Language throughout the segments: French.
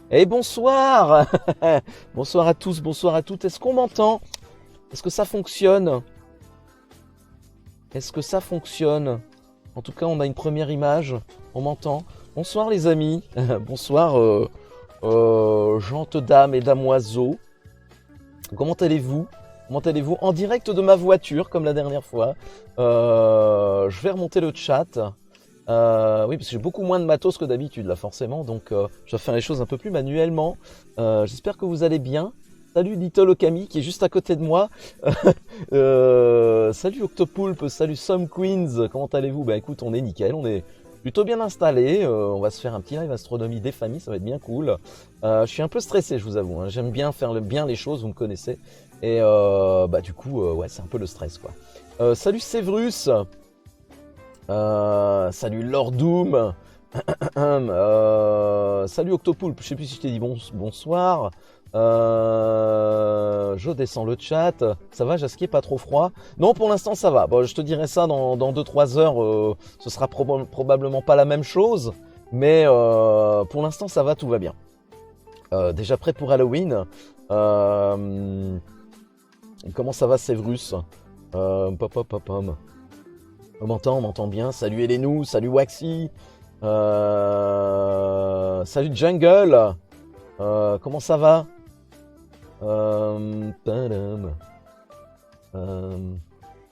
Et bonsoir. Bonsoir à tous, bonsoir à toutes. Est-ce qu'on m'entend? Est-ce que ça fonctionne? Est-ce que ça fonctionne? En tout cas, on a une première image. On m'entend. Bonsoir les amis. Bonsoir gentes dames et damoiseaux. Comment allez-vous? Comment allez-vous? En direct de ma voiture, comme la dernière fois. Je vais remonter le chat. Oui, parce que j'ai beaucoup moins de matos que d'habitude, là, forcément. Donc, je vais faire les choses un peu plus manuellement. J'espère que vous allez bien. Salut Little Okami, qui est juste à côté de moi. Salut Octopoulpe, salut Some Queens. Comment allez-vous? Bah écoute, on est nickel, on est plutôt bien installé. On va se faire un petit live astronomie des familles, ça va être bien cool. Je suis un peu stressé, je vous avoue, hein. J'aime bien faire bien les choses, vous me connaissez. Et bah du coup, ouais, c'est un peu le stress, quoi. Salut Severus. Salut Lord Doom. Salut Octopoulpe, je sais plus si je t'ai dit bonsoir. Je descends le chat. Ça va, Jasquier, pas trop froid? Non, pour l'instant ça va. Bon, je te dirai ça dans 2-3 heures. Ce sera probablement pas la même chose. Mais pour l'instant ça va, tout va bien. Déjà prêt pour Halloween. Comment ça va, Severus? On m'entend bien. Salut Elenou, salut Waxy. Salut Jungle. Comment ça va? Tadam.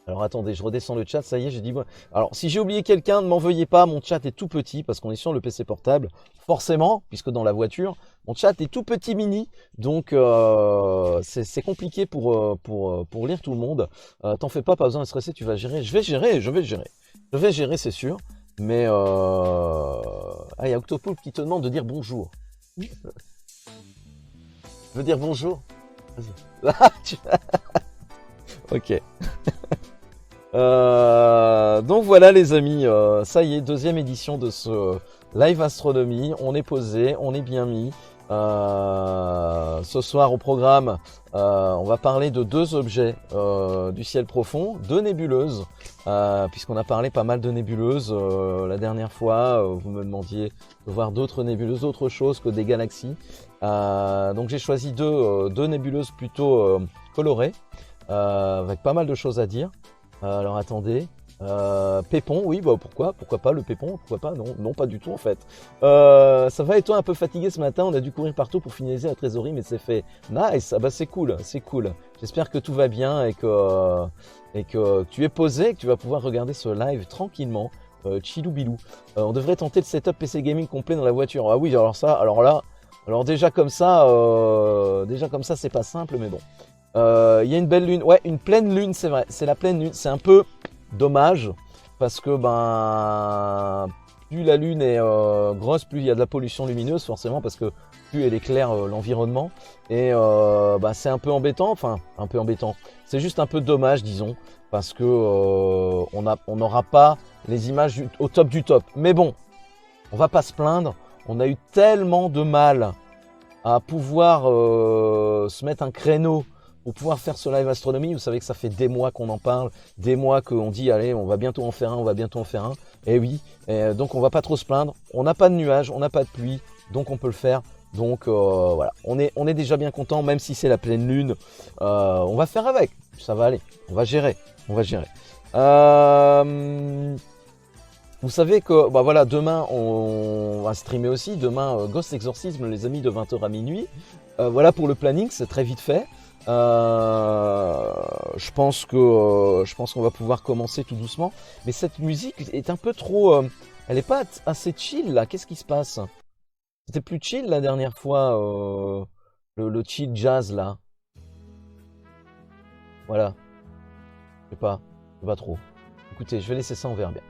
Alors attendez, je redescends le chat, ça y est, j'ai dit... Alors si j'ai oublié quelqu'un, ne m'en veuillez pas, mon chat est tout petit, parce qu'on est sur le PC portable, forcément, puisque dans la voiture, mon chat est tout petit mini, donc c'est compliqué pour lire tout le monde. T'en fais pas besoin de stresser, tu vas gérer. Je vais gérer. Je vais gérer, c'est sûr, mais... Ah, il y a Octopoulpe qui te demande de dire bonjour. Je veux dire bonjour? Vas-y. Ok. Donc voilà les amis, ça y est, deuxième édition de ce live astronomie. On est posé, on est bien mis. Ce soir au programme, on va parler de deux objets du ciel profond, deux nébuleuses, puisqu'on a parlé pas mal de nébuleuses la dernière fois. Vous me demandiez de voir d'autres nébuleuses, autre chose que des galaxies. Donc j'ai choisi deux nébuleuses plutôt colorées, avec pas mal de choses à dire. Alors attendez, Pépon, oui, bah pourquoi pas le Pépon, pourquoi pas, non pas du tout en fait. Ça va et toi, un peu fatigué ce matin, on a dû courir partout pour finaliser la trésorerie, mais c'est fait. Nice, ah bah c'est cool. J'espère que tout va bien et que tu es posé, et que tu vas pouvoir regarder ce live tranquillement, chilou bilou. On devrait tenter le setup PC gaming complet dans la voiture. Ah oui, alors déjà comme ça c'est pas simple, mais bon. Il y a une belle lune, ouais, une pleine lune, c'est vrai, c'est la pleine lune, c'est un peu dommage, parce que plus la lune est grosse, plus il y a de la pollution lumineuse, forcément, parce que plus elle éclaire l'environnement, et c'est un peu embêtant, c'est juste un peu dommage, disons, parce que on n'aura pas les images au top du top, mais bon, on va pas se plaindre, on a eu tellement de mal à pouvoir se mettre un créneau pour pouvoir faire ce live astronomie. Vous savez que ça fait des mois qu'on en parle, des mois qu'on dit allez, on va bientôt en faire un, et oui, donc on va pas trop se plaindre, on n'a pas de nuages, on n'a pas de pluie, donc on peut le faire. Donc voilà, on est déjà bien content, même si c'est la pleine lune, on va faire avec, ça va aller, on va gérer. Vous savez que voilà, demain on va streamer aussi, demain Ghost Exorcism, les amis, de 20h à minuit. Voilà pour le planning, c'est très vite fait. Je pense qu'on va pouvoir commencer tout doucement, mais cette musique est un peu trop, elle est pas assez chill là. Qu'est-ce qui se passe? C'était plus chill la dernière fois, le chill jazz là. Voilà, je sais pas trop. Écoutez, je vais laisser ça, on verra bien.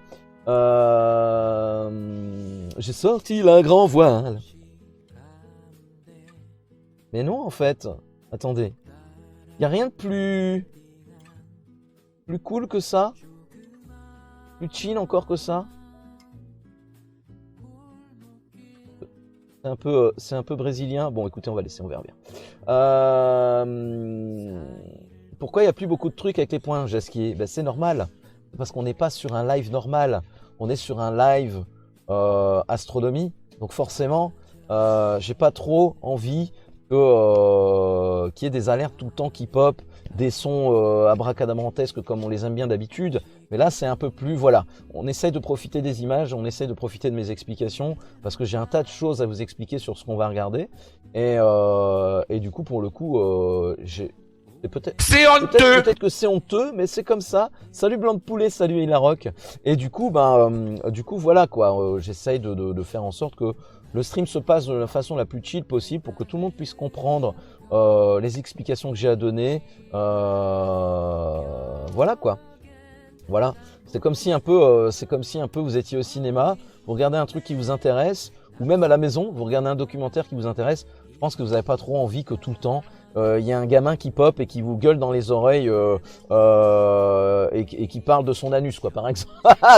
J'ai sorti la grand voile. Mais non, en fait, attendez. Y a rien de plus cool que ça? Plus chill encore que ça? C'est un peu brésilien. Bon, écoutez, on va laisser, on verra bien. Pourquoi il n'y a plus beaucoup de trucs avec les points, Jasquier? Ben, c'est normal. C'est parce qu'on n'est pas sur un live normal. On est sur un live astronomie. Donc forcément, J'ai pas trop envie qu'il y ait des alertes tout le temps qui pop, des sons abracadabrantesques comme on les aime bien d'habitude. Mais là, c'est un peu plus, voilà, on essaye de profiter des images, on essaye de profiter de mes explications, parce que j'ai un tas de choses à vous expliquer sur ce qu'on va regarder. Et du coup, pour le coup, c'est honteux. Peut-être que c'est honteux, mais c'est comme ça. Salut Blanc de Poulet, salut Ilaroc. Et du coup, voilà quoi. J'essaye de faire en sorte que le stream se passe de la façon la plus chill possible pour que tout le monde puisse comprendre les explications que j'ai à donner. Voilà quoi. Voilà. C'est comme si un peu vous étiez au cinéma, vous regardez un truc qui vous intéresse, ou même à la maison, vous regardez un documentaire qui vous intéresse. Je pense que vous n'avez pas trop envie que tout le temps y a un gamin qui pop et qui vous gueule dans les oreilles et qui parle de son anus, quoi, par exemple,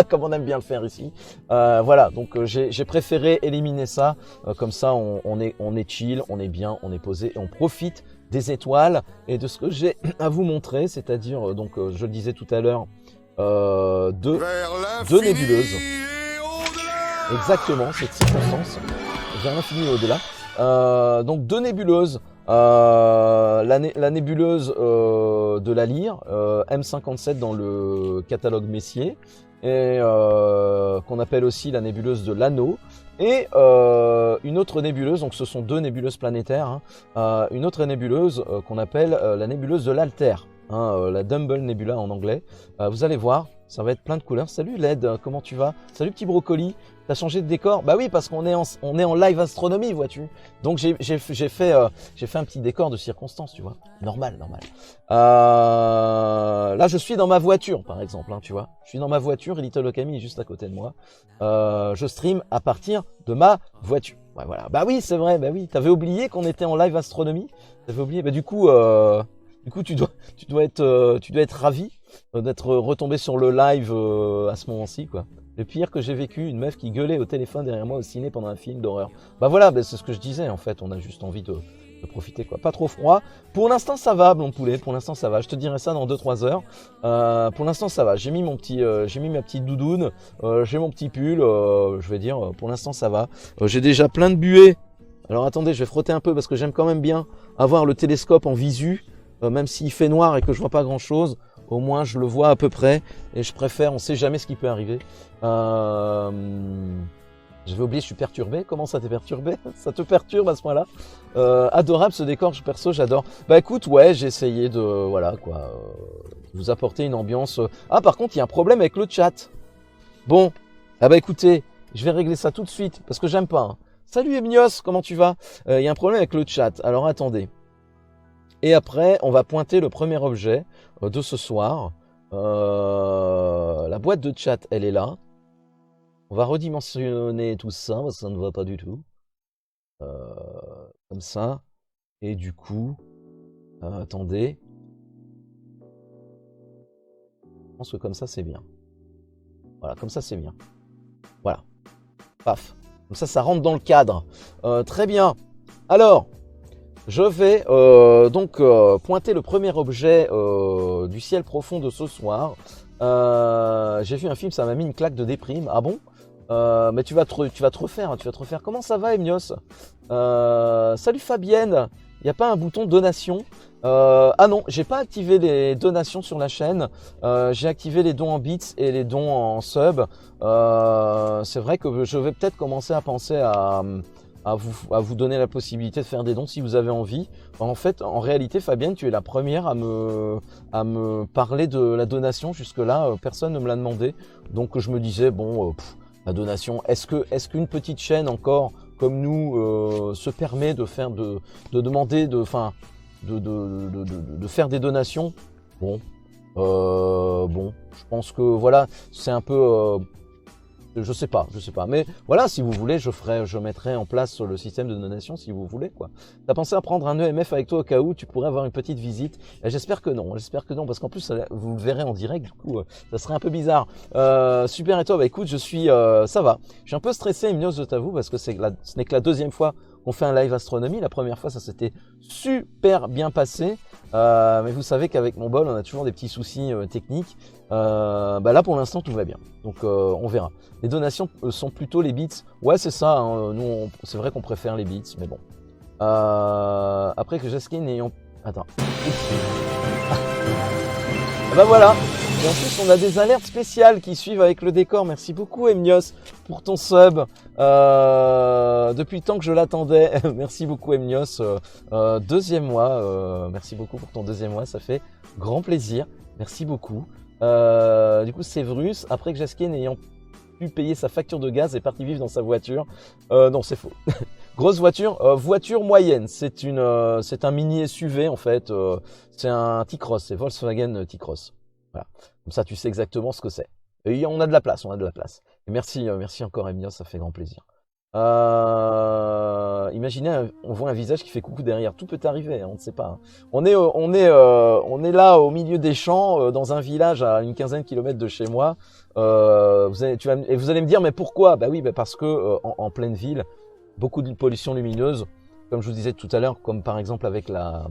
comme on aime bien le faire ici. Voilà, donc j'ai préféré éliminer ça. Comme ça, on est chill, on est bien, on est posé et on profite des étoiles et de ce que j'ai à vous montrer, c'est-à-dire, je le disais tout à l'heure, deux nébuleuses. Exactement, cette circonstance, vers l'infini et au-delà. Donc deux nébuleuses. La nébuleuse de la Lyre, M57 dans le catalogue Messier, et qu'on appelle aussi la nébuleuse de l'Anneau, et une autre nébuleuse, donc ce sont deux nébuleuses planétaires, hein, une autre nébuleuse qu'on appelle la nébuleuse de l'Alter, hein, la Dumble Nebula en anglais. Vous allez voir, ça va être plein de couleurs. Salut Led, comment tu vas? Salut petit brocoli. T'as changé de décor? Bah oui, parce qu'on est en live astronomie, vois-tu. Donc j'ai fait un petit décor de circonstance, tu vois. Normal. Là, je suis dans ma voiture, par exemple, hein, tu vois. Je suis dans ma voiture et Little Okami est juste à côté de moi. Je stream à partir de ma voiture. Ouais, voilà. Bah oui, c'est vrai. Bah oui. T'avais oublié qu'on était en live astronomie? T'avais oublié. Bah du coup, tu dois être ravi d'être retombé sur le live à ce moment-ci, quoi. Le pire que j'ai vécu, une meuf qui gueulait au téléphone derrière moi au ciné pendant un film d'horreur. Bah voilà, c'est ce que je disais en fait, on a juste envie de profiter quoi. Pas trop froid. Pour l'instant ça va, Blond Poulet, pour l'instant ça va. Je te dirai ça dans 2-3 heures. Pour l'instant ça va. J'ai mis ma petite doudoune, j'ai mon petit pull, je vais dire, pour l'instant ça va. J'ai déjà plein de buées. Alors attendez, je vais frotter un peu parce que j'aime quand même bien avoir le télescope en visu, même s'il fait noir et que je vois pas grand chose. Au moins, je le vois à peu près et je préfère, on sait jamais ce qui peut arriver. J'avais oublié, je suis perturbé. Comment ça t'est perturbé? Ça te perturbe à ce point-là? Adorable ce décor, perso, j'adore. Bah écoute, ouais, j'ai essayé de, voilà quoi, vous apporter une ambiance. Ah, par contre, il y a un problème avec le chat. Bon, ah bah écoutez, je vais régler ça tout de suite parce que j'aime pas. Hein. Salut Emilios, comment tu vas? Il y a un problème avec le chat. Alors attendez. Et après, on va pointer le premier objet de ce soir. La boîte de chat, elle est là. On va redimensionner tout ça, parce que ça ne va pas du tout. Comme ça. Et du coup, attendez. Je pense que comme ça, c'est bien. Voilà, comme ça, c'est bien. Voilà. Paf. Comme ça rentre dans le cadre. Très bien. Alors... Je vais pointer le premier objet du ciel profond de ce soir. J'ai vu un film, ça m'a mis une claque de déprime. Ah bon? Mais tu vas te refaire. Comment ça va, Emnios? Salut Fabienne. Il n'y a pas un bouton donation? Ah non, j'ai pas activé les donations sur la chaîne. J'ai activé les dons en bits et les dons en sub. C'est vrai que je vais peut-être commencer à penser à vous donner la possibilité de faire des dons si vous avez envie. En fait, en réalité, Fabienne, tu es la première à me parler de la donation. Jusque-là, personne ne me l'a demandé. Donc, je me disais, bon, la donation, est-ce qu'une petite chaîne encore comme nous se permet de demander, de faire des donations? Bon, je pense que voilà, c'est un peu... Je sais pas. Mais voilà, si vous voulez, je mettrai en place le système de donation si vous voulez, quoi. T'as pensé à prendre un EMF avec toi au cas où tu pourrais avoir une petite visite? Et j'espère que non, parce qu'en plus, vous le verrez en direct, du coup, ça serait un peu bizarre. Super, et toi? Bah écoute, ça va. Je suis un peu stressé, Emnios, je t'avoue, parce que ce n'est que la deuxième fois qu'on fait un live astronomie. La première fois, ça s'était super bien passé. Mais vous savez qu'avec mon bol, on a toujours des petits soucis techniques. Là, pour l'instant, tout va bien. Donc, on verra. Les donations sont plutôt les bits. Ouais, c'est ça. Hein. Nous, c'est vrai qu'on préfère les bits, mais bon. Après que Jaskin ayant... Attends. Voilà. Et en plus, on a des alertes spéciales qui suivent avec le décor. Merci beaucoup, Emnios, pour ton sub. Depuis le temps que je l'attendais. Merci beaucoup, Emnios. Deuxième mois. Merci beaucoup pour ton deuxième mois. Ça fait grand plaisir. Merci beaucoup. Du coup, Severus, après que Jaskin ayant pu payer sa facture de gaz, est parti vivre dans sa voiture. Non, c'est faux. Grosse voiture, voiture moyenne. C'est un mini SUV en fait. C'est un T-Cross, c'est Volkswagen T-Cross. Voilà. Comme ça, tu sais exactement ce que c'est. Et on a de la place, on a de la place. Et merci encore Emilion, ça fait grand plaisir. Imaginez, on voit un visage qui fait coucou derrière. Tout peut arriver, on ne sait pas. Hein. On est là au milieu des champs, dans un village à une 15aine de kilomètres de chez moi. Vous allez me dire, mais pourquoi? Bah oui, parce que en pleine ville, beaucoup de pollution lumineuse, comme je vous disais tout à l'heure, comme par exemple avec la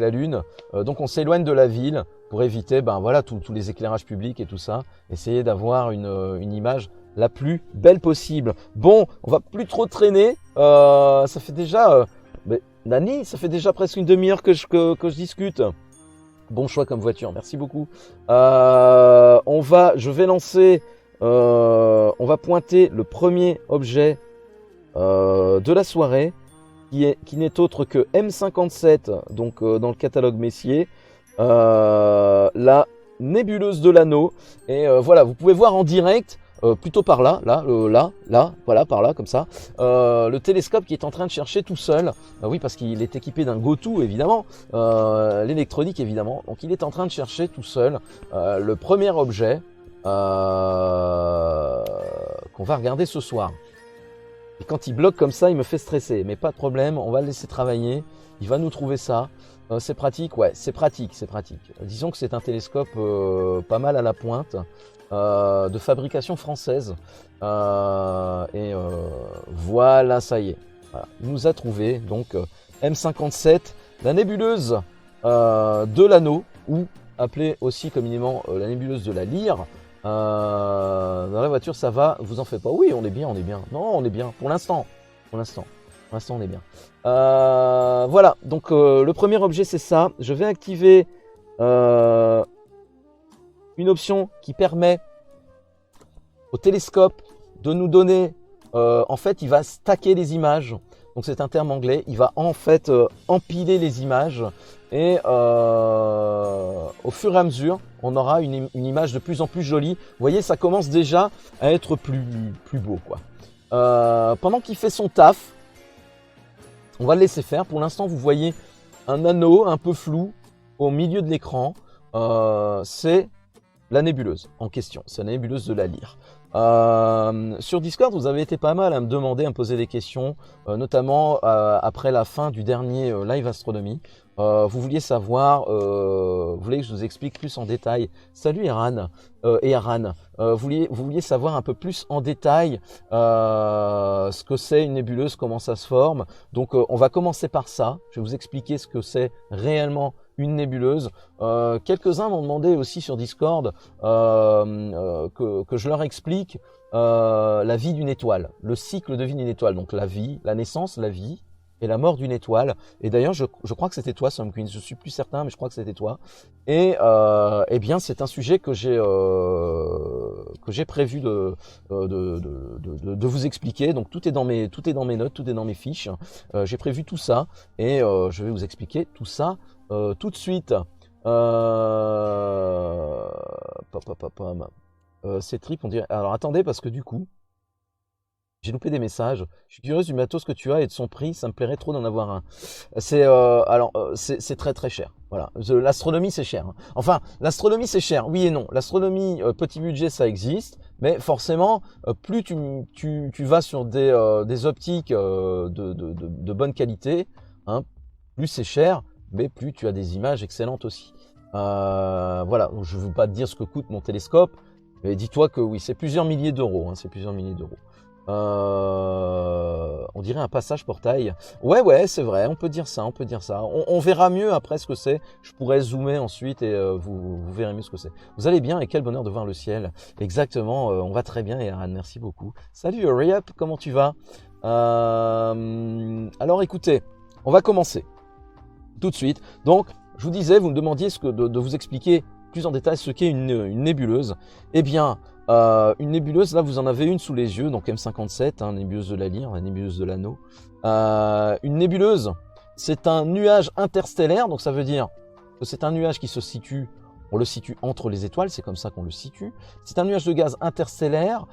Lune. Donc on s'éloigne de la ville pour éviter tous les éclairages publics et tout ça. Essayer d'avoir une image la plus belle possible. Bon, on va plus trop traîner. Ça fait déjà... Nani, ça fait déjà presque une demi-heure que je discute. Bon choix comme voiture, merci beaucoup. Je vais lancer... on va pointer le premier objet de la soirée, qui n'est autre que M57, donc dans le catalogue Messier, la nébuleuse de l'anneau. Et voilà, vous pouvez voir en direct, plutôt par là, voilà, par là, comme ça, le télescope qui est en train de chercher tout seul. Oui, parce qu'il est équipé d'un GoTo, évidemment, l'électronique, évidemment. Donc il est en train de chercher tout seul le premier objet qu'on va regarder ce soir. Et quand il bloque comme ça, il me fait stresser. Mais pas de problème, on va le laisser travailler. Il va nous trouver ça. C'est pratique, ouais, c'est pratique. Disons que c'est un télescope pas mal à la pointe, de fabrication française. Voilà, ça y est. Voilà. Il nous a trouvé, donc M57, la nébuleuse de l'anneau, ou appelée aussi communément la nébuleuse de la lyre. Dans la voiture, ça va, vous en faites pas. Oui, on est bien. Non, on est bien. Pour l'instant, on est bien. Voilà, donc le premier objet, c'est ça. Je vais activer une option qui permet au télescope de nous donner... en fait, il va stacker les images. Donc c'est un terme anglais. Il va en fait empiler les images. Et au fur et à mesure, on aura une image de plus en plus jolie. Vous voyez, ça commence déjà à être plus beau, quoi. Pendant qu'il fait son taf, on va le laisser faire. Pour l'instant, vous voyez un anneau un peu flou au milieu de l'écran. C'est la nébuleuse en question. C'est la nébuleuse de la lyre. Sur Discord, vous avez été pas mal à me demander, à me poser des questions, notamment après la fin du dernier live astronomie. Vous vouliez savoir, vous voulez que je vous explique plus en détail. Salut Eran et Aran. Vous vouliez savoir un peu plus en détail ce que c'est une nébuleuse, comment ça se forme. Donc on va commencer par ça. Je vais vous expliquer ce que c'est réellement une nébuleuse. Quelques-uns m'ont demandé aussi sur Discord que je leur explique la vie d'une étoile, le cycle de vie d'une étoile. Donc la vie, la naissance, la vie et la mort d'une étoile. Et d'ailleurs, je crois que c'était toi, Sam Queen. Je suis plus certain, mais je crois que c'était toi. Et eh bien, c'est un sujet que j'ai prévu de vous expliquer. Donc tout est dans mes notes, tout est dans mes fiches. J'ai prévu tout ça et je vais vous expliquer tout ça tout de suite. C'est trip, on dirait. Alors attendez, parce que du coup, j'ai loupé des messages. Je suis curieuse du matos que tu as et de son prix. Ça me plairait trop d'en avoir un. C'est très très cher. Voilà. L'astronomie c'est cher. Hein. Enfin, l'astronomie c'est cher. Oui et non. L'astronomie petit budget ça existe, mais forcément plus tu vas sur des optiques de bonne qualité, hein, plus c'est cher, mais plus tu as des images excellentes aussi. Voilà. Je ne veux pas te dire ce que coûte mon télescope. Mais dis-toi que oui, c'est plusieurs milliers d'euros. Hein, c'est plusieurs milliers d'euros. On dirait un passage portail. Ouais, c'est vrai, on peut dire ça, on peut dire ça. On verra mieux après ce que c'est. Je pourrais zoomer ensuite et vous verrez mieux ce que c'est. Vous allez bien et quel bonheur de voir le ciel. Exactement, on va très bien, Eran, merci beaucoup. Salut, hurry up, comment tu vas? Alors écoutez, on va commencer tout de suite. Donc, je vous disais, vous me demandiez de vous expliquer plus en détail ce qu'est une nébuleuse. Eh bien, une nébuleuse, là vous en avez une sous les yeux, donc M57, hein, nébuleuse de la Lyre, la nébuleuse de l'Anneau. Une nébuleuse, c'est un nuage interstellaire, donc ça veut dire que c'est un nuage qui se situe, on le situe entre les étoiles, c'est comme ça qu'on le situe. C'est un nuage de gaz interstellaire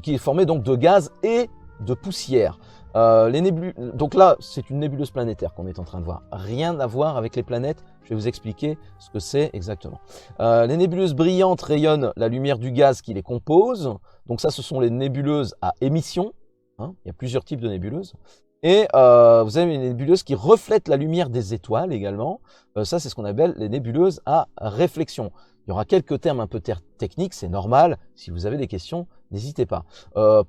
qui est formé donc de gaz et de poussière. Donc là, c'est une nébuleuse planétaire qu'on est en train de voir. Rien à voir avec les planètes. Je vais vous expliquer ce que c'est exactement. Les nébuleuses brillantes rayonnent la lumière du gaz qui les compose. Donc ça, ce sont les nébuleuses à émission. Hein, il y a plusieurs types de nébuleuses. Et vous avez les nébuleuses qui reflètent la lumière des étoiles également. Ça, c'est ce qu'on appelle les nébuleuses à réflexion. Il y aura quelques termes un peu techniques, c'est normal. Si vous avez des questions, n'hésitez pas.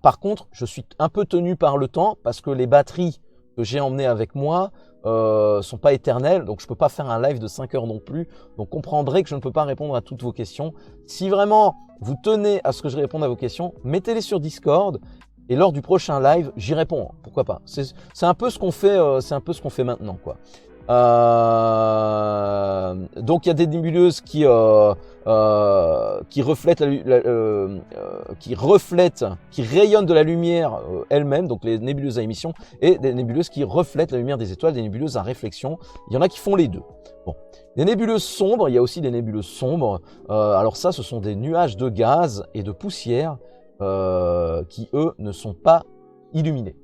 Par contre, je suis un peu tenu par le temps parce que les batteries que j'ai emmenées avec moi sont pas éternelles. Donc, je peux pas faire un live de 5 heures non plus. Donc, comprendrez que je ne peux pas répondre à toutes vos questions. Si vraiment vous tenez à ce que je réponde à vos questions, mettez-les sur Discord. Et lors du prochain live, j'y réponds. Pourquoi pas? C'est un peu ce qu'on fait. C'est un peu ce qu'on fait maintenant, quoi. Donc il y a des nébuleuses qui rayonnent de la lumière elles-mêmes, donc les nébuleuses à émission, et des nébuleuses qui reflètent la lumière des étoiles, des nébuleuses à réflexion. Il y en a qui font les deux. Bon, les nébuleuses sombres, il y a aussi des nébuleuses sombres. Alors ça, ce sont des nuages de gaz et de poussière qui eux ne sont pas illuminés.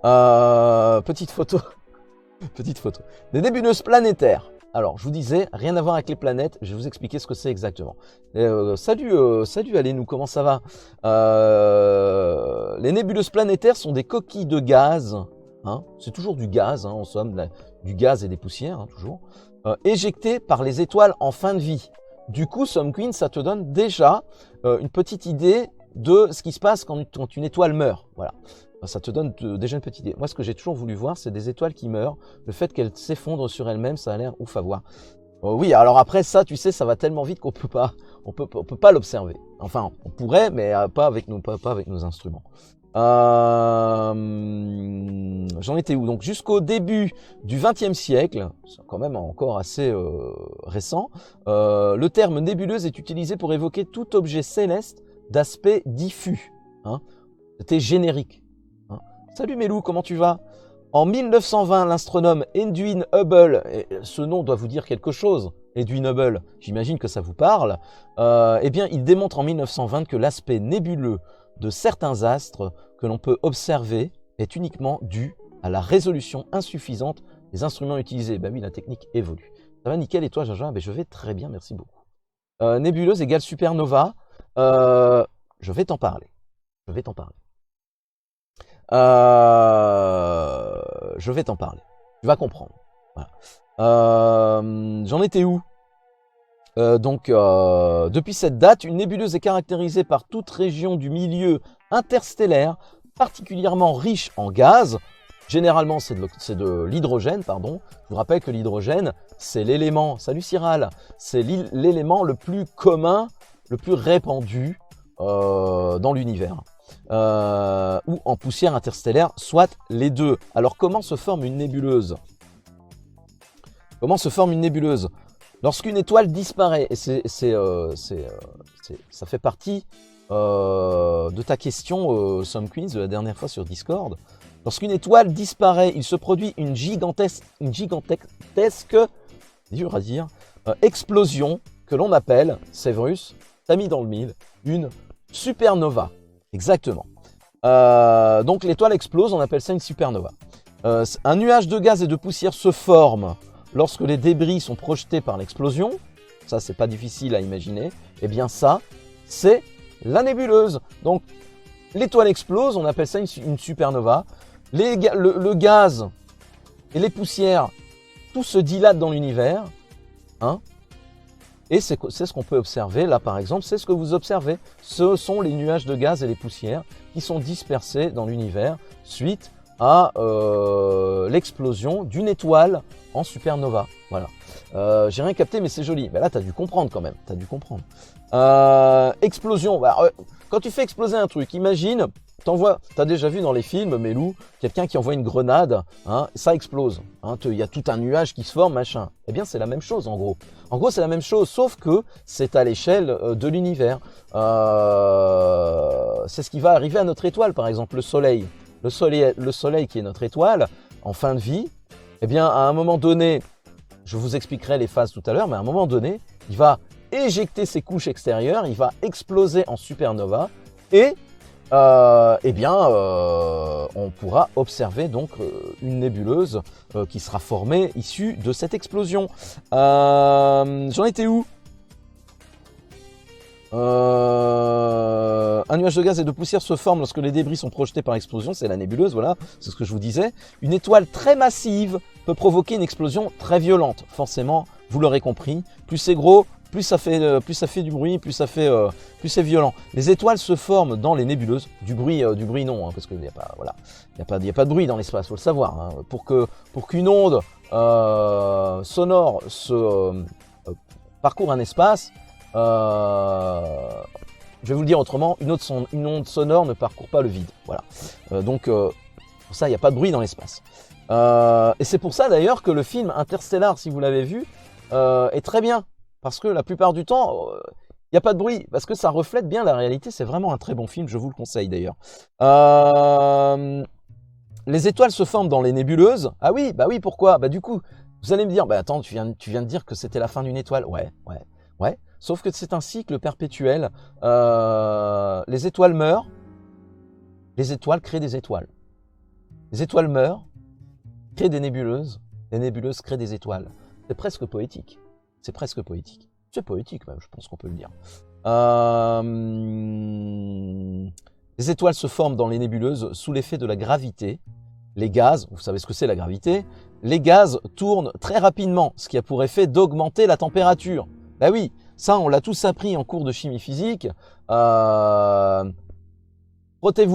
Petite photo. Petite photo. Des nébuleuses planétaires. Alors, je vous disais, rien à voir avec les planètes. Je vais vous expliquer ce que c'est exactement. Salut Alénou, comment ça va? Les nébuleuses planétaires sont des coquilles de gaz. Hein, c'est toujours du gaz, hein, en somme, du gaz et des poussières, hein, toujours. Éjectées par les étoiles en fin de vie. Du coup, Some Queen, ça te donne déjà une petite idée de ce qui se passe quand une étoile meurt. Voilà. Ça te donne déjà une petite idée. Moi, ce que j'ai toujours voulu voir, c'est des étoiles qui meurent. Le fait qu'elles s'effondrent sur elles-mêmes, ça a l'air ouf à voir. Oui, alors après ça, tu sais, ça va tellement vite qu'on peut pas l'observer. Enfin, on pourrait, mais pas avec nos instruments. J'en étais où? Donc jusqu'au début du XXe siècle, c'est quand même encore assez récent, le terme nébuleuse est utilisé pour évoquer tout objet céleste d'aspect diffus. Hein. C'était générique. Hein. Salut Melou, comment tu vas? En 1920, l'astronome Edwin Hubble, et ce nom doit vous dire quelque chose, Edwin Hubble, j'imagine que ça vous parle, eh bien il démontre en 1920 que l'aspect nébuleux de certains astres que l'on peut observer est uniquement dû à la résolution insuffisante des instruments utilisés. Ben oui, la technique évolue. Ça va nickel, et toi Jaja? Ben je vais très bien, merci beaucoup. Nébuleuse égale supernova, je vais t'en parler. Je vais t'en parler. Tu vas comprendre. Voilà. J'en étais où? Depuis cette date, une nébuleuse est caractérisée par toute région du milieu interstellaire particulièrement riche en gaz. Généralement, c'est de l'hydrogène, pardon. Je vous rappelle que l'hydrogène, c'est l'élément, salut Cyral, c'est l'élément le plus commun, le plus répandu dans l'univers. Ou en poussière interstellaire, soit les deux. Alors, comment se forme une nébuleuse? Comment se forme une nébuleuse? Lorsqu'une étoile disparaît, et ça fait partie de ta question, Some Queens, de la dernière fois sur Discord. Lorsqu'une étoile disparaît, il se produit une gigantesque, dur à dire, explosion que l'on appelle, Severus, t'as mis dans le mille, une supernova. Exactement. Donc l'étoile explose, on appelle ça une supernova. Un nuage de gaz et de poussière se forme lorsque les débris sont projetés par l'explosion. Ça, c'est pas difficile à imaginer. Eh bien ça, c'est la nébuleuse. Donc l'étoile explose, on appelle ça une supernova. Le gaz et les poussières, tout se dilate dans l'univers. Hein, Et c'est ce qu'on peut observer là par exemple, c'est ce que vous observez. Ce sont les nuages de gaz et les poussières qui sont dispersés dans l'univers suite à l'explosion d'une étoile en supernova. Voilà. J'ai rien capté mais c'est joli. Mais là t'as dû comprendre quand même, t'as dû comprendre. Explosion, quand tu fais exploser un truc, imagine, t'as déjà vu dans les films, Melou, quelqu'un qui envoie une grenade, hein, ça explose. Il y a tout un nuage qui se forme, machin. Eh bien, c'est la même chose en gros. En gros, c'est la même chose, sauf que c'est à l'échelle de l'univers. C'est ce qui va arriver à notre étoile, par exemple, le Soleil. Le Soleil qui est notre étoile, en fin de vie, eh bien, à un moment donné, je vous expliquerai les phases tout à l'heure, mais à un moment donné, il va éjecter ses couches extérieures, il va exploser en supernova et on pourra observer donc une nébuleuse qui sera formée issue de cette explosion. J'en étais où? Un nuage de gaz et de poussière se forme lorsque les débris sont projetés par explosion, c'est la nébuleuse, voilà, c'est ce que je vous disais. Une étoile très massive peut provoquer une explosion très violente, forcément, vous l'aurez compris. Plus c'est gros, plus ça fait du bruit, plus c'est violent. Les étoiles se forment dans les nébuleuses, du bruit non, hein, parce qu'il n'y a pas, voilà, il y a pas de bruit dans l'espace, faut le savoir. Hein. Pour qu'une onde sonore parcourt un espace, je vais vous le dire autrement, une onde sonore ne parcourt pas le vide. Voilà. Pour ça, il n'y a pas de bruit dans l'espace. Et c'est pour ça d'ailleurs que le film Interstellar, si vous l'avez vu, est très bien. Parce que la plupart du temps, il n'y a pas de bruit. Parce que ça reflète bien la réalité. C'est vraiment un très bon film, je vous le conseille d'ailleurs. Les étoiles se forment dans les nébuleuses. Ah oui, bah oui, pourquoi? Bah du coup, vous allez me dire, bah attends, tu viens de dire que c'était la fin d'une étoile. Ouais. Sauf que c'est un cycle perpétuel. Les étoiles meurent, les étoiles créent des étoiles. Les étoiles meurent, créent des nébuleuses, les nébuleuses créent des étoiles. C'est presque poétique. C'est presque poétique. C'est poétique même, je pense qu'on peut le dire. Les étoiles se forment dans les nébuleuses sous l'effet de la gravité. Les gaz, vous savez ce que c'est la gravité, les gaz tournent très rapidement, ce qui a pour effet d'augmenter la température. Ben oui, ça on l'a tous appris en cours de chimie physique. Frottez-vous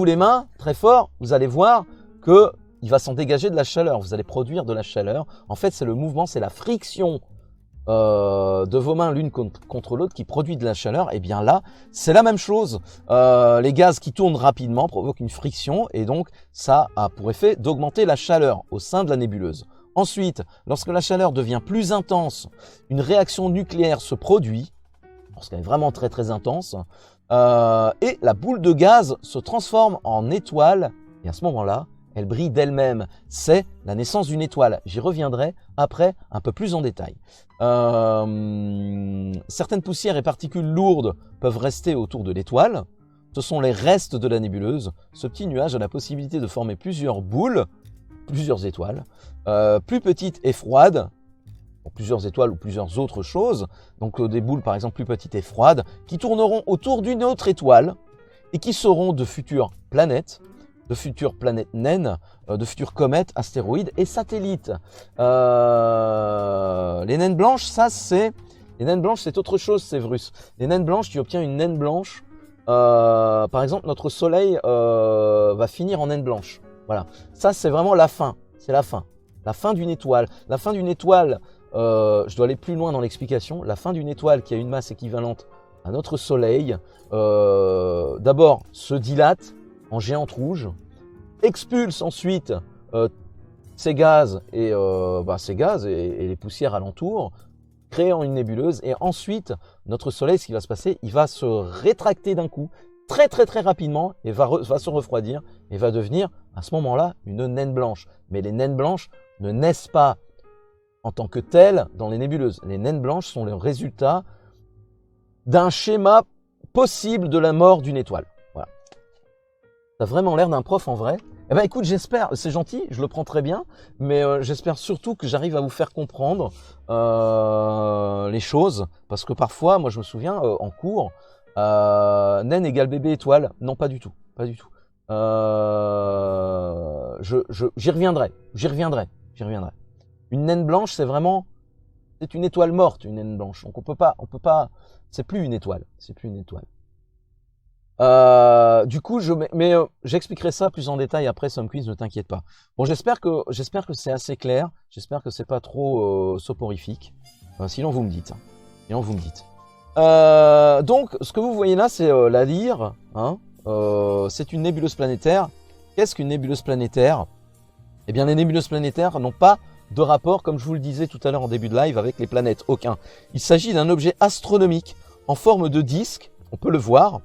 les mains très fort, vous allez voir que il va s'en dégager de la chaleur, vous allez produire de la chaleur. En fait, c'est le mouvement, c'est la friction de vos mains l'une contre l'autre qui produit de la chaleur. Et bien là, c'est la même chose. Les gaz qui tournent rapidement provoquent une friction et donc ça a pour effet d'augmenter la chaleur au sein de la nébuleuse. Ensuite, lorsque la chaleur devient plus intense, une réaction nucléaire se produit, lorsqu'elle est vraiment très très intense, et la boule de gaz se transforme en étoile et à ce moment-là, elle brille d'elle-même. C'est la naissance d'une étoile. J'y reviendrai après un peu plus en détail. Certaines poussières et particules lourdes peuvent rester autour de l'étoile. Ce sont les restes de la nébuleuse. Ce petit nuage a la possibilité de former plusieurs boules, plusieurs étoiles, plus petites et froides, plusieurs étoiles ou plusieurs autres choses. Donc des boules par exemple plus petites et froides qui tourneront autour d'une autre étoile et qui seront de futures planètes naines, de futures comètes, astéroïdes et satellites. Les naines blanches, les naines blanches, c'est autre chose, c'est Vrus. Les naines blanches, tu obtiens une naine blanche. Par exemple, notre Soleil va finir en naine blanche. Voilà, ça c'est vraiment la fin. C'est la fin. La fin d'une étoile. La fin d'une étoile, je dois aller plus loin dans l'explication. La fin d'une étoile qui a une masse équivalente à notre Soleil, d'abord se dilate en géante rouge, expulse ensuite ces gaz et les poussières alentour, créant une nébuleuse. Et ensuite, notre Soleil, ce qui va se passer, il va se rétracter d'un coup, très très très rapidement, et va se refroidir, et va devenir, à ce moment-là, une naine blanche. Mais les naines blanches ne naissent pas en tant que telles dans les nébuleuses. Les naines blanches sont le résultat d'un schéma possible de la mort d'une étoile. Voilà. T'as vraiment l'air d'un prof en vrai. Eh ben écoute, j'espère, c'est gentil, je le prends très bien, mais j'espère surtout que j'arrive à vous faire comprendre les choses, parce que parfois, moi je me souviens en cours, naine égale bébé étoile, non pas du tout, pas du tout. J'y reviendrai. Une naine blanche, c'est vraiment C'est une étoile morte, une naine blanche. Donc on peut pas, c'est plus une étoile, c'est plus une étoile. Du coup, j'expliquerai ça plus en détail après Some Quiz, ne t'inquiète pas. Bon, j'espère que c'est assez clair. J'espère que c'est pas trop soporifique. Sinon, vous me dites. Hein. Sinon, vous me dites. Donc, ce que vous voyez là, c'est la Lyre. Hein. C'est une nébuleuse planétaire. Qu'est-ce qu'une nébuleuse planétaire? Eh bien, les nébuleuses planétaires n'ont pas de rapport, comme je vous le disais tout à l'heure en début de live, avec les planètes. Aucun. Il s'agit d'un objet astronomique en forme de disque. On peut le voir.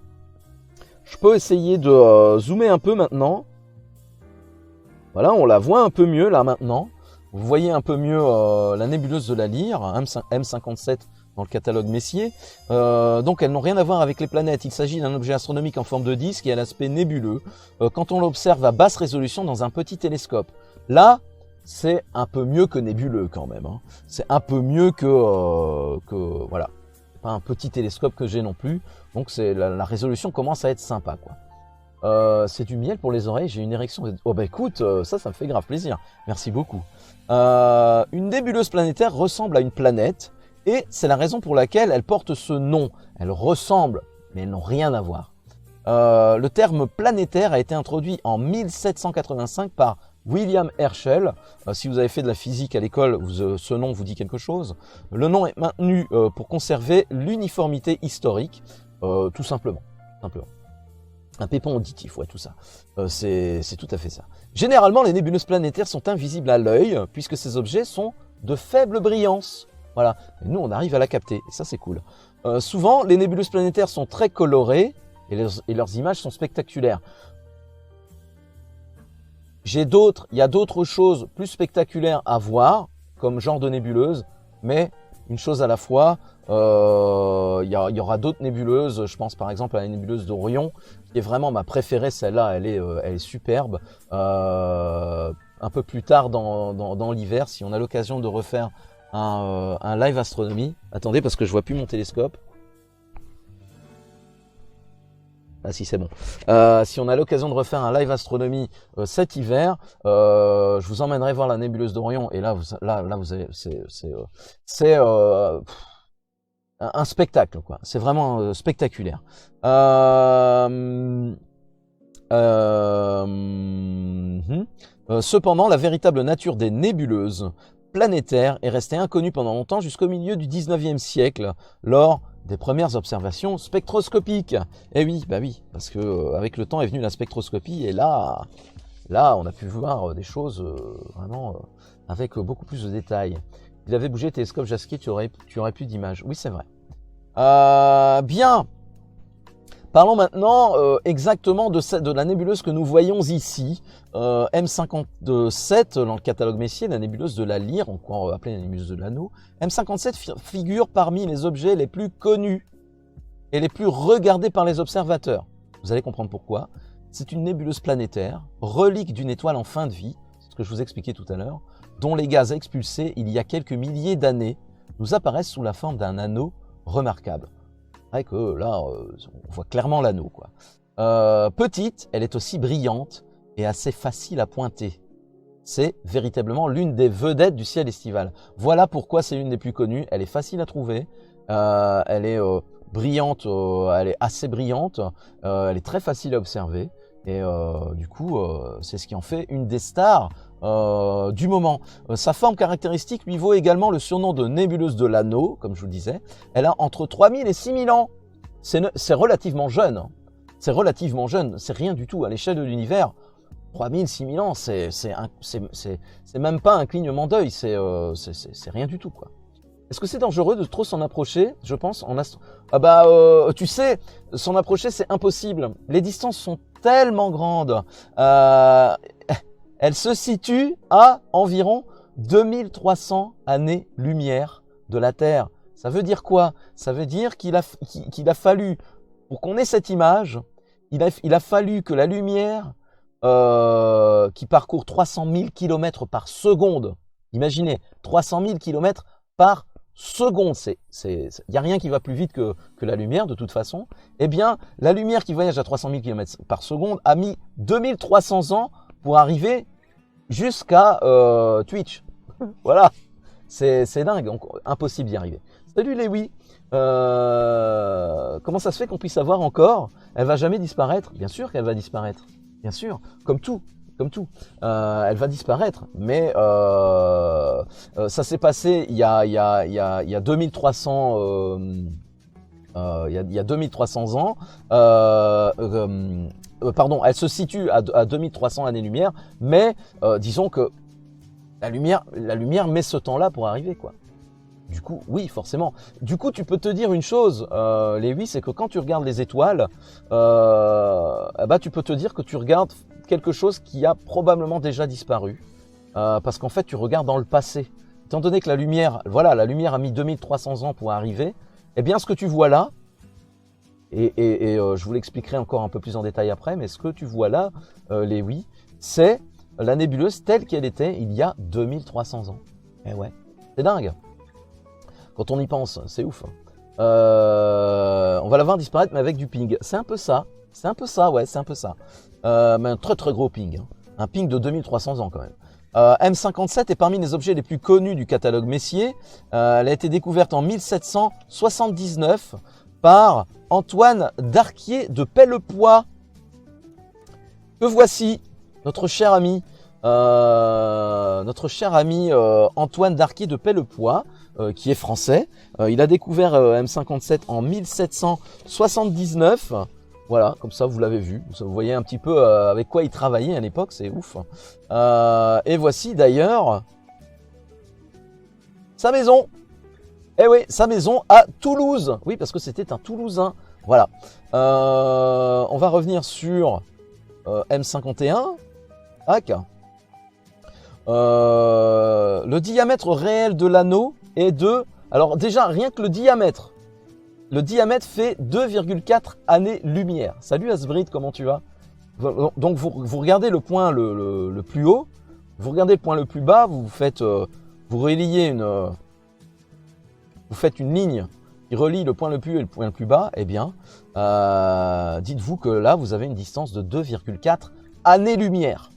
Je peux essayer de zoomer un peu maintenant. Voilà, on la voit un peu mieux là maintenant. Vous voyez un peu mieux la nébuleuse de la Lyre, M57 dans le catalogue Messier. Donc elles n'ont rien à voir avec les planètes. Il s'agit d'un objet astronomique en forme de disque et à l'aspect nébuleux. Quand on l'observe à basse résolution dans un petit télescope. Là, c'est un peu mieux que nébuleux quand même. Hein. C'est un peu mieux que voilà. Pas un petit télescope que j'ai non plus. Donc la résolution commence à être sympa, quoi. C'est du miel pour les oreilles, j'ai une érection. Oh bah écoute, ça me fait grave plaisir. Merci beaucoup. Une nébuleuse planétaire ressemble à une planète et c'est la raison pour laquelle elle porte ce nom. Elle ressemble, mais elles n'ont rien à voir. Le terme planétaire a été introduit en 1785 par William Herschel. Si vous avez fait de la physique à l'école, ce nom vous dit quelque chose. Le nom est maintenu pour conserver l'uniformité historique, tout simplement. Un pépon auditif, ouais, tout ça. C'est tout à fait ça. Généralement, les nébuleuses planétaires sont invisibles à l'œil, puisque ces objets sont de faible brillance. Voilà. Et nous, on arrive à la capter, et ça, c'est cool. Souvent, les nébuleuses planétaires sont très colorées, et leurs images sont spectaculaires. Il y a d'autres choses plus spectaculaires à voir, comme genre de nébuleuse, mais une chose à la fois. Il y aura d'autres nébuleuses, je pense par exemple à la nébuleuse d'Orion, qui est vraiment ma préférée, celle-là, elle est superbe. Un peu plus tard dans l'hiver, si on a l'occasion de refaire un live astronomie. Attendez, parce que je vois plus mon télescope. Ah si, c'est bon. Si on a l'occasion de refaire un live astronomie cet hiver, je vous emmènerai voir la nébuleuse d'Orion. Et là, vous avez, c'est un spectacle, quoi. C'est vraiment spectaculaire. Cependant, la véritable nature des nébuleuses planétaires est restée inconnue pendant longtemps jusqu'au milieu du 19e siècle, lors des premières observations spectroscopiques. Eh oui, bah oui, parce que avec le temps est venue la spectroscopie et là on a pu voir des choses vraiment avec beaucoup plus de détails. Il avait bougé télescope Jasquier, tu aurais plus d'images. Oui, c'est vrai. Bien. Parlons maintenant exactement de la nébuleuse que nous voyons ici, M57 dans le catalogue Messier, la nébuleuse de la Lyre, encore appelée la nébuleuse de l'Anneau. M57 figure parmi les objets les plus connus et les plus regardés par les observateurs. Vous allez comprendre pourquoi. C'est une nébuleuse planétaire, relique d'une étoile en fin de vie, c'est ce que je vous expliquais tout à l'heure, dont les gaz expulsés il y a quelques milliers d'années nous apparaissent sous la forme d'un anneau remarquable. C'est vrai que là, on voit clairement l'anneau, quoi. Petite, elle est aussi brillante et assez facile à pointer. C'est véritablement l'une des vedettes du ciel estival. Voilà pourquoi c'est l'une des plus connues. Elle est facile à trouver, elle est brillante, elle est assez brillante, elle est très facile à observer. Et du coup, c'est ce qui en fait une des stars du moment. Sa forme caractéristique lui vaut également le surnom de nébuleuse de l'Anneau, comme je vous le disais. Elle a entre 3000 et 6000 ans. C'est relativement jeune. C'est relativement jeune. C'est rien du tout à l'échelle de l'univers. 3000, 6000 ans, c'est même pas un clignement d'œil. C'est rien du tout, quoi. Est-ce que c'est dangereux de trop s'en approcher? Je pense tu sais, s'en approcher, c'est impossible. Les distances sont tellement grandes. Elle se situe à environ 2300 années-lumière de la Terre. Ça veut dire quoi? Ça veut dire qu'il a fallu, pour qu'on ait cette image, il a fallu que la lumière qui parcourt 300 000 km par seconde, imaginez, 300 000 km par seconde, il n'y a rien qui va plus vite que la lumière de toute façon. Eh bien, la lumière qui voyage à 300 000 km par seconde a mis 2300 ans pour arriver jusqu'à Twitch. Voilà. C'est dingue, donc impossible d'y arriver. Salut Lewi, comment ça se fait qu'on puisse savoir encore? Elle va jamais disparaître? Bien sûr qu'elle va disparaître, bien sûr, comme tout. Comme tout, elle va disparaître, mais ça s'est passé il y a 2300 il y a 2300 ans. Pardon, elle se situe à 2300 années-lumière, mais disons que la lumière met ce temps-là pour arriver, quoi. Du coup, oui, forcément. Du coup, tu peux te dire une chose, Lévi, c'est que quand tu regardes les étoiles, tu peux te dire que tu regardes quelque chose qui a probablement déjà disparu, parce qu'en fait, tu regardes dans le passé. Étant donné que la lumière a mis 2300 ans pour arriver, eh bien, ce que tu vois là, et je vous l'expliquerai encore un peu plus en détail après, mais ce que tu vois là, Lévi, c'est la nébuleuse telle qu'elle était il y a 2300 ans. Eh ouais, c'est dingue. Quand on y pense, c'est ouf. On va la voir disparaître, mais avec du ping. C'est un peu ça, ouais, c'est un peu ça. Mais un très très gros ping. Hein. Un ping de 2300 ans quand même. M57 est parmi les objets les plus connus du catalogue Messier. Elle a été découverte en 1779 par Antoine Darquier de Pellepoix. Que voici, notre cher ami Antoine Darquier de Pellepoix, qui est français. Il a découvert M57 en 1779. Voilà, comme ça vous l'avez vu. Vous voyez un petit peu avec quoi il travaillait à l'époque, c'est ouf. Et voici d'ailleurs sa maison. Eh oui, sa maison à Toulouse. Oui, parce que c'était un Toulousain. Voilà. On va revenir sur M51. Tac. Le diamètre réel de l'anneau est de... Alors déjà, rien que le diamètre fait 2,4 années-lumière. Salut Asbrid, comment tu vas? Donc vous regardez le point le plus haut, vous regardez le point le plus bas, vous faites une ligne qui relie le point le plus haut et le point le plus bas, eh bien, dites-vous que là, vous avez une distance de 2,4 années-lumière.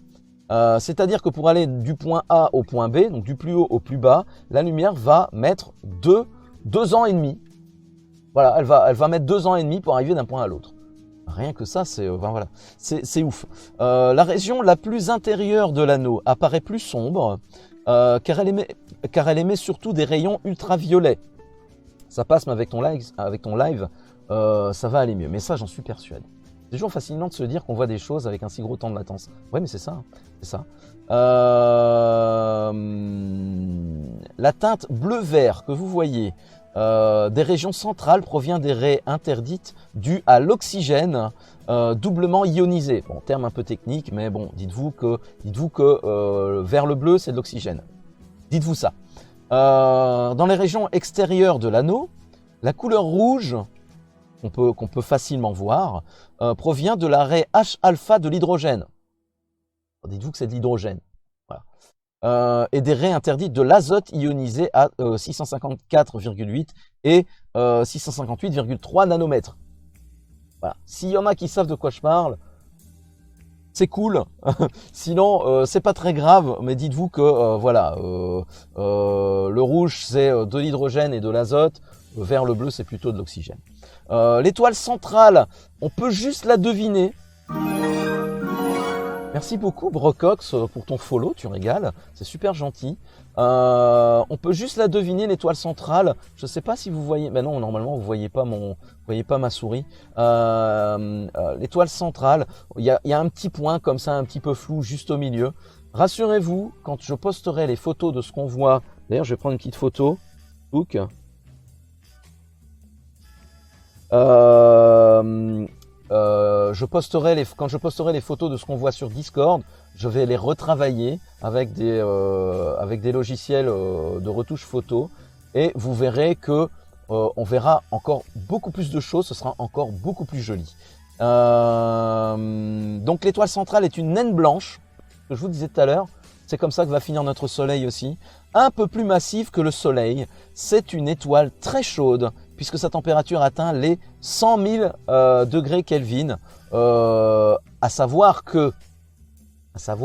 C'est-à-dire que pour aller du point A au point B, donc du plus haut au plus bas, la lumière va mettre 2 ans et demi. Voilà, elle va mettre 2 ans et demi pour arriver d'un point à l'autre. Rien que ça, c'est ouf. La région la plus intérieure de l'anneau apparaît plus sombre, car elle émet surtout des rayons ultraviolets. Ça passe, mais avec ton live, ça va aller mieux. Mais ça, j'en suis persuadé. C'est toujours fascinant de se dire qu'on voit des choses avec un si gros temps de latence. Ouais, mais c'est ça. La teinte bleu-vert que vous voyez des régions centrales provient des raies interdites dues à l'oxygène doublement ionisé. Bon, terme un peu technique, mais bon, dites-vous que vers le bleu, c'est de l'oxygène. Dites-vous ça. Dans les régions extérieures de l'anneau, la couleur rouge, qu'on peut facilement voir, provient de la raie H-alpha de l'hydrogène. Dites-vous que c'est de l'hydrogène. Voilà. Et des raies interdites de l'azote ionisé à 654,8 et 658,3 nanomètres. Voilà. S'il y en a qui savent de quoi je parle, c'est cool. Sinon, c'est pas très grave, mais dites-vous que le rouge c'est de l'hydrogène et de l'azote, vers le bleu c'est plutôt de l'oxygène. L'étoile centrale, on peut juste la deviner. Merci beaucoup Brocox pour ton follow, tu régales, c'est super gentil. On peut juste la deviner, l'étoile centrale. Je sais pas si vous voyez, ben non, normalement vous voyez pas ma souris. L'étoile centrale, il y a un petit point comme ça, un petit peu flou juste au milieu. Rassurez-vous, quand je posterai les photos de ce qu'on voit, d'ailleurs je vais prendre une petite photo. Look. Quand je posterai les photos de ce qu'on voit sur Discord, je vais les retravailler avec des logiciels de retouche photo et vous verrez que on verra encore beaucoup plus de choses, ce sera encore beaucoup plus joli. Donc l'étoile centrale est une naine blanche, que je vous disais tout à l'heure, c'est comme ça que va finir notre soleil aussi, un peu plus massive que le soleil, c'est une étoile très chaude, puisque sa température atteint les 100 000 degrés Kelvin, à savoir que 100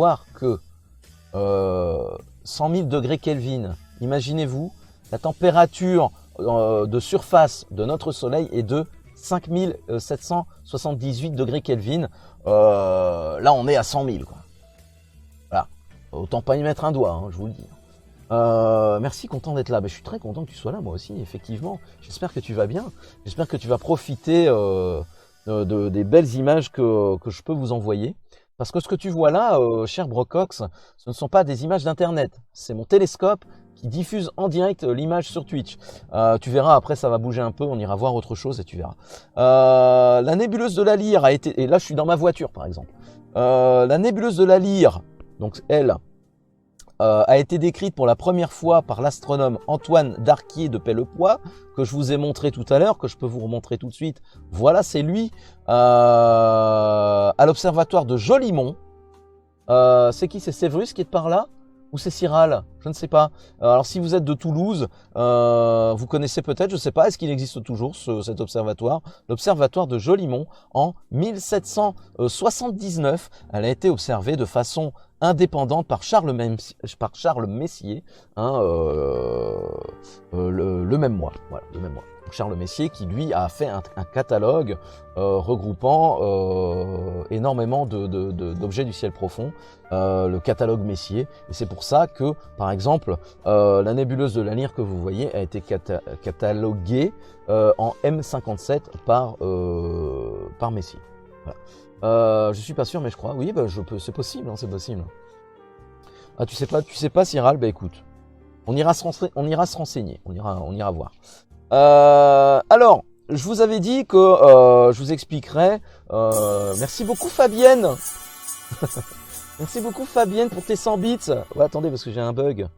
000 degrés Kelvin, imaginez-vous, la température de surface de notre Soleil est de 5778 degrés Kelvin. Là, on est à 100 000, quoi. Voilà. Autant pas y mettre un doigt, hein, je vous le dis. Merci, content d'être là. Je suis très content que tu sois là, moi aussi, effectivement. J'espère que tu vas bien. J'espère que tu vas profiter des belles images que je peux vous envoyer. Parce que ce que tu vois là, cher Brocox, ce ne sont pas des images d'internet. C'est mon télescope qui diffuse en direct l'image sur Twitch. Tu verras, après ça va bouger un peu, on ira voir autre chose et tu verras. La nébuleuse de la Lyre a été... Et là je suis dans ma voiture par exemple. La nébuleuse de la Lyre, donc elle, a été décrite pour la première fois par l'astronome Antoine Darquier de Pellepoix, que je vous ai montré tout à l'heure, que je peux vous remontrer tout de suite. Voilà, c'est lui, à l'observatoire de Jolimont. C'est qui? C'est Séverus qui est par là? Ou c'est Cyral? Je ne sais pas. Alors si vous êtes de Toulouse, vous connaissez peut-être, je ne sais pas, est-ce qu'il existe toujours cet observatoire? L'observatoire de Jolimont, en 1779, elle a été observée de façon indépendante par Charles Messier, hein, le même mois. Voilà, le même mois. Charles Messier qui lui a fait un catalogue regroupant énormément d'objets du ciel profond, le catalogue Messier, et c'est pour ça que par exemple la nébuleuse de la Lyre que vous voyez a été cataloguée en M57 par Messier. Voilà. Je suis pas sûr, mais je crois. Oui, bah, c'est possible, hein, c'est possible. Ah, tu sais pas, Cyral, bah écoute, on ira se renseigner, on ira voir. Alors, je vous avais dit que je vous expliquerai. Merci beaucoup Fabienne. Merci beaucoup Fabienne pour tes 100 bits. Ouais, attendez parce que j'ai un bug.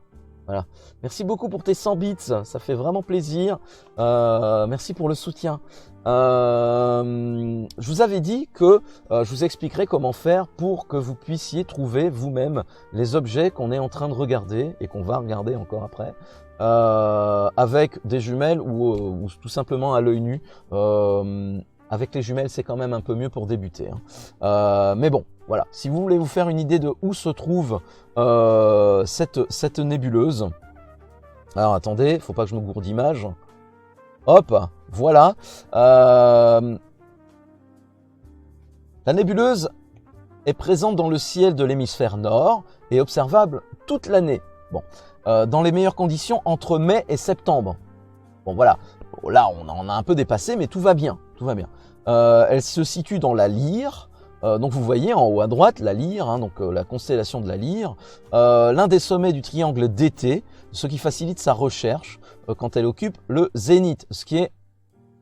Voilà. Merci beaucoup pour tes 100 bits, ça fait vraiment plaisir. Merci pour le soutien. Je vous avais dit que je vous expliquerai comment faire pour que vous puissiez trouver vous-même les objets qu'on est en train de regarder et qu'on va regarder encore après. Avec des jumelles ou tout simplement à l'œil nu. Avec les jumelles, c'est quand même un peu mieux pour débuter. Hein. Mais bon, voilà. Si vous voulez vous faire une idée de où se trouve cette nébuleuse. Alors attendez, faut pas que je me gourde d'image. Hop, voilà. La nébuleuse est présente dans le ciel de l'hémisphère nord et observable toute l'année. Bon, dans les meilleures conditions entre mai et septembre. Bon voilà, là on en a un peu dépassé, mais tout va bien, tout va bien. Elle se situe dans la Lyre. Donc vous voyez en haut à droite la Lyre, hein, donc la constellation de la Lyre, l'un des sommets du triangle d'été, ce qui facilite sa recherche quand elle occupe le zénith, ce qui est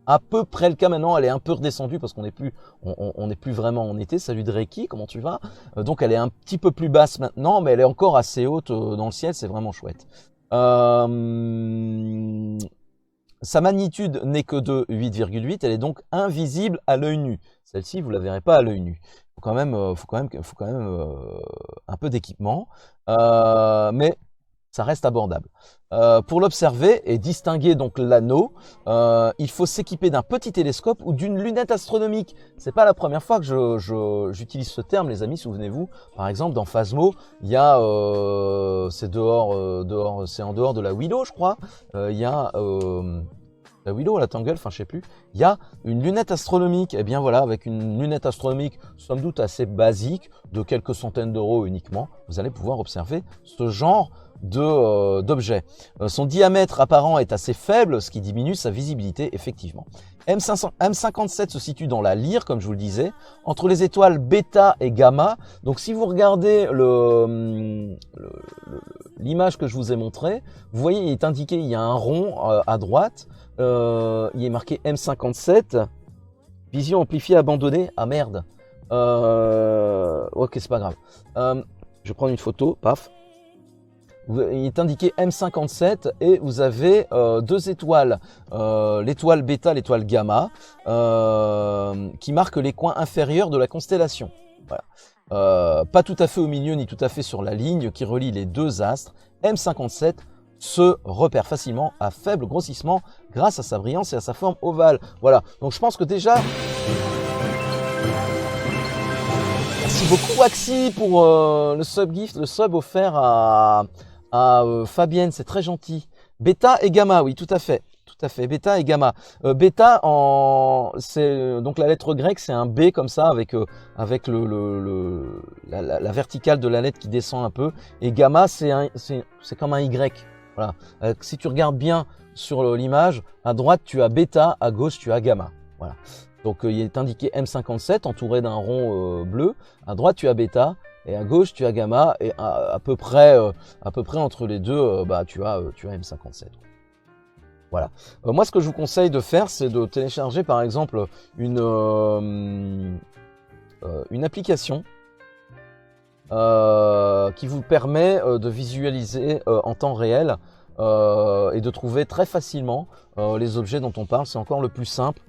à peu près le cas maintenant. Elle est un peu redescendue parce qu'on n'est plus, on n'est plus vraiment en été. Salut Dreki, comment tu vas? Donc elle est un petit peu plus basse maintenant, mais elle est encore assez haute dans le ciel, c'est vraiment chouette. Sa magnitude n'est que de 8,8, elle est donc invisible à l'œil nu. Celle-ci, vous la verrez pas à l'œil nu. Faut quand même un peu d'équipement, mais ça reste abordable. Pour l'observer et distinguer donc l'anneau, il faut s'équiper d'un petit télescope ou d'une lunette astronomique. C'est pas la première fois que j'utilise ce terme, les amis. Souvenez-vous, par exemple, dans Phasmo, il y a, c'est c'est en dehors de la Willow, je crois. Il y a la Willow, la Tangle, enfin je sais plus. Il y a une lunette astronomique. Et bien voilà, avec une lunette astronomique, somme toute assez basique, de quelques centaines d'euros uniquement, vous allez pouvoir observer ce genre d'objet. Son diamètre apparent est assez faible, ce qui diminue sa visibilité effectivement. M57 se situe dans la Lyre, comme je vous le disais, entre les étoiles bêta et gamma. Donc si vous regardez l'image que je vous ai montrée, vous voyez, il est indiqué, il y a un rond à droite, il est marqué M57, vision amplifiée abandonnée. Ah merde. Ok, c'est pas grave. Je vais prendre une photo, paf. Il est indiqué M57 et vous avez deux étoiles, l'étoile bêta, l'étoile gamma, qui marquent les coins inférieurs de la constellation. Voilà. Pas tout à fait au milieu ni tout à fait sur la ligne qui relie les deux astres. M57 se repère facilement à faible grossissement grâce à sa brillance et à sa forme ovale. Voilà, donc je pense que déjà... Merci beaucoup Waxi pour le sub gift, le sub offert à à Fabienne, c'est très gentil. Bêta et gamma, oui, tout à fait. Tout à fait, bêta et gamma. Bêta, c'est donc la lettre grecque, c'est un B comme ça, avec la verticale de la lettre qui descend un peu. Et gamma, c'est comme un Y. Voilà. Si tu regardes bien sur l'image, à droite, tu as bêta, à gauche, tu as gamma. Voilà. Donc, il est indiqué M57, entouré d'un rond bleu. À droite, tu as bêta. Et à gauche, tu as gamma, et à peu près entre les deux, tu as M57. Voilà. Moi, ce que je vous conseille de faire, c'est de télécharger, par exemple, une application qui vous permet de visualiser en temps réel et de trouver très facilement les objets dont on parle. C'est encore le plus simple.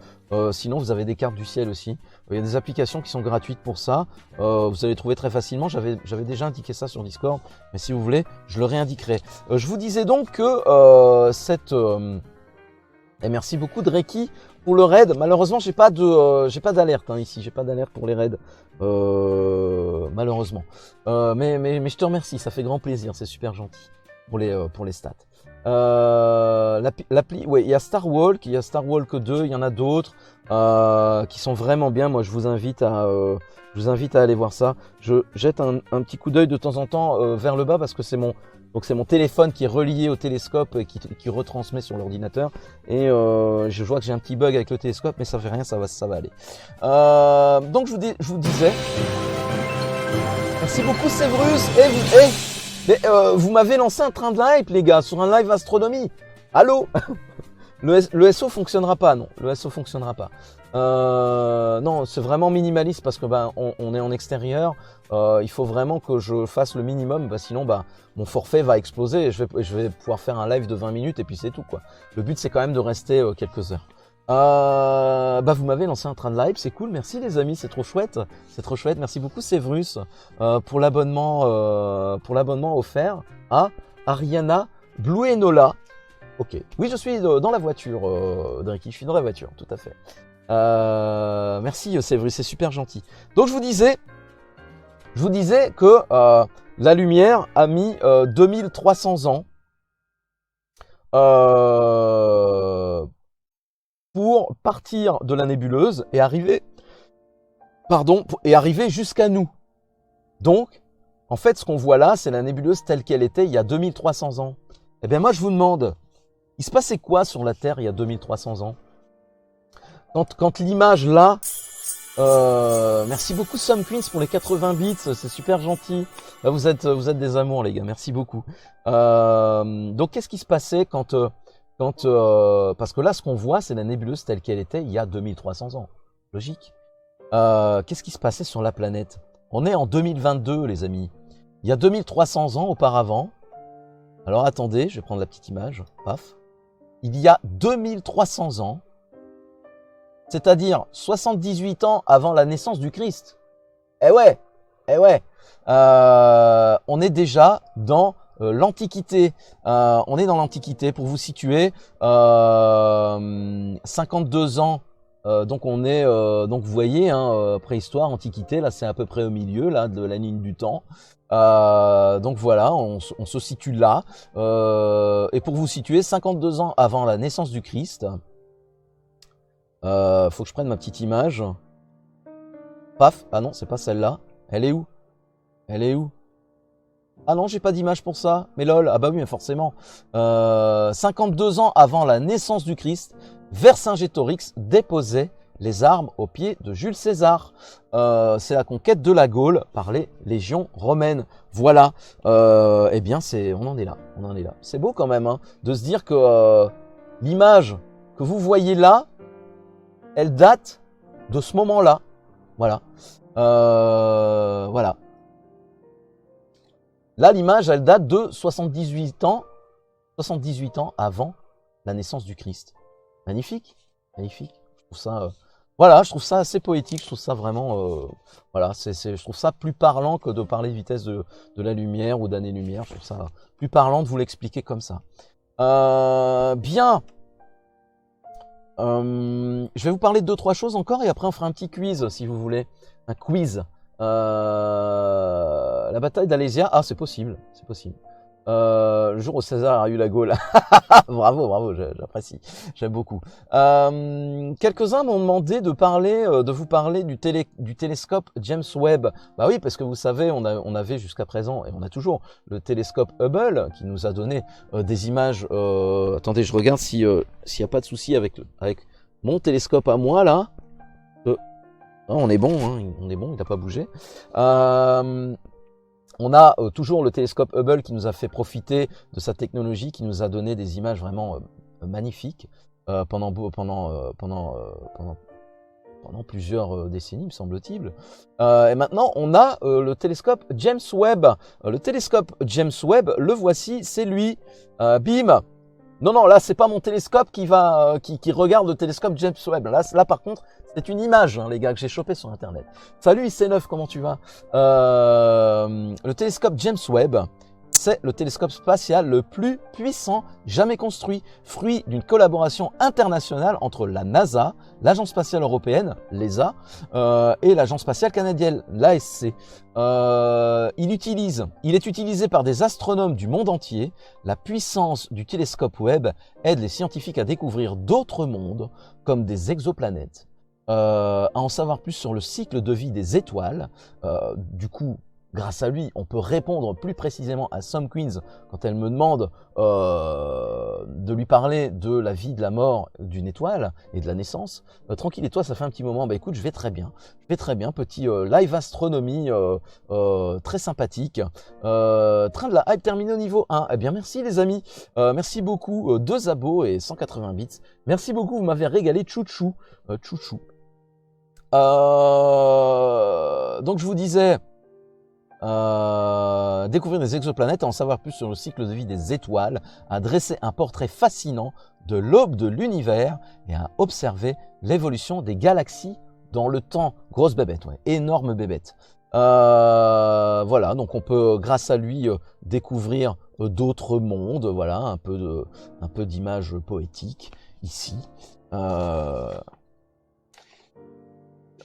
Sinon, vous avez des cartes du ciel aussi. Il y a des applications qui sont gratuites pour ça. Vous allez trouver très facilement. J'avais déjà indiqué ça sur Discord, mais si vous voulez, je le réindiquerai. Je vous disais donc que et merci beaucoup Dreki pour le raid. Malheureusement, j'ai pas d'alerte ici. J'ai pas d'alerte pour les raids. Malheureusement. Mais je te remercie. Ça fait grand plaisir. C'est super gentil pour les stats. L'appli, ouais, il y a Star Walk 2, il y en a d'autres qui sont vraiment bien. Moi, je vous invite à aller voir ça. Je jette un petit coup d'œil de temps en temps vers le bas parce que c'est mon téléphone qui est relié au télescope et qui retransmet sur l'ordinateur. Et je vois que j'ai un petit bug avec le télescope, mais ça fait rien, ça va aller. Donc je vous disais, merci beaucoup Sévrus. Mais vous m'avez lancé un train de hype, les gars, sur un live astronomie. Allô? Le SO fonctionnera pas, non. Le SO fonctionnera pas. Non, c'est vraiment minimaliste parce que on est en extérieur. Il faut vraiment que je fasse le minimum, sinon mon forfait va exploser et je vais pouvoir faire un live de 20 minutes et puis c'est tout quoi. Le but c'est quand même de rester quelques heures. Vous m'avez lancé un train de live, c'est cool, merci les amis, c'est trop chouette, merci beaucoup Sévrus pour l'abonnement offert à Ariana Bluenola. Ok, oui je suis dans la voiture, Dreki, je suis dans la voiture, tout à fait. Merci Sévrus, c'est super gentil. Donc je vous disais que la lumière a mis 2300 ans pour partir de la nébuleuse et arriver jusqu'à nous. Donc, en fait, ce qu'on voit là, c'est la nébuleuse telle qu'elle était il y a 2300 ans. Eh bien, moi, je vous demande, il se passait quoi sur la Terre il y a 2300 ans? Quand l'image là, merci beaucoup Some Queens pour les 80 bits, c'est super gentil. Là, vous êtes des amours les gars, merci beaucoup. Donc, qu'est-ce qui se passait parce que là, ce qu'on voit, c'est la nébuleuse telle qu'elle était il y a 2300 ans. Logique. Qu'est-ce qui se passait sur la planète? On est en 2022, les amis. Il y a 2300 ans auparavant. Alors attendez, je vais prendre la petite image. Paf. Il y a 2300 ans, c'est-à-dire 78 ans avant la naissance du Christ. Eh ouais. On est déjà dans l'Antiquité. On est dans l'Antiquité, pour vous situer, 52 ans. Donc on est, donc vous voyez, préhistoire, Antiquité, là c'est à peu près au milieu là de la ligne du temps. Donc voilà, on se situe là. Et pour vous situer, 52 ans avant la naissance du Christ, faut que je prenne ma petite image. Paf, ah non, c'est pas celle-là. Elle est où? Ah non, j'ai pas d'image pour ça. Mais lol, ah bah oui, mais forcément. 52 ans avant la naissance du Christ, Vercingétorix déposait les armes aux pieds de Jules César. C'est la conquête de la Gaule par les légions romaines. Voilà. Eh bien, on en est là. C'est beau quand même de se dire que l'image que vous voyez là, elle date de ce moment-là. Voilà. Voilà. Là, l'image, elle date de 78 ans avant la naissance du Christ. Magnifique. Je trouve ça, je trouve ça assez poétique. Je trouve ça vraiment, je trouve ça plus parlant que de parler de vitesse de la lumière ou d'année-lumière. Je trouve ça plus parlant de vous l'expliquer comme ça. Bien. Je vais vous parler de 2-3 choses encore et après on fera un petit quiz si vous voulez. Un quiz. La bataille d'Alésia, c'est possible. Le jour où César a eu la Gaule. Bravo, bravo, j'apprécie, j'aime beaucoup. Quelques-uns m'ont demandé de vous parler du télescope James Webb. Bah oui, parce que vous savez, on avait jusqu'à présent, et on a toujours, le télescope Hubble, qui nous a donné des images. Attendez, je regarde s'il n'y a pas de souci avec mon télescope à moi, là. On est bon, hein, on est bon, il n'a pas bougé. On a toujours le télescope Hubble qui nous a fait profiter de sa technologie, qui nous a donné des images vraiment magnifiques pendant plusieurs décennies, me semble-t-il. Et maintenant, on a le télescope James Webb. Le télescope James Webb, le voici, c'est lui. Bim. Non, là, c'est pas mon télescope qui regarde le télescope James Webb. Là par contre, c'est une image, hein, les gars, que j'ai chopé sur Internet. Salut IC9, comment tu vas? Le télescope James Webb, c'est le télescope spatial le plus puissant jamais construit, fruit d'une collaboration internationale entre la NASA, l'Agence spatiale européenne, l'ESA, et l'Agence spatiale canadienne, l'ASC. Il est utilisé par des astronomes du monde entier. La puissance du télescope Webb aide les scientifiques à découvrir d'autres mondes, comme des exoplanètes. À en savoir plus sur le cycle de vie des étoiles. Du coup, grâce à lui, on peut répondre plus précisément à Some Queens quand elle me demande de lui parler de la vie, de la mort d'une étoile et de la naissance. Tranquille, et toi, ça fait un petit moment. Bah écoute, je vais très bien. Petit live astronomie très sympathique. Train de la hype terminé au niveau 1. Eh bien, merci les amis. Merci beaucoup. 2 abos et 180 bits. Merci beaucoup, vous m'avez régalé. Chouchou. Chouchou. Donc je vous disais, découvrir des exoplanètes, à en savoir plus sur le cycle de vie des étoiles, à dresser un portrait fascinant de l'aube de l'univers et à observer l'évolution des galaxies dans le temps. Grosse bébête, ouais, énorme bébête. Voilà, donc on peut grâce à lui découvrir d'autres mondes, voilà, un peu d'images poétiques ici.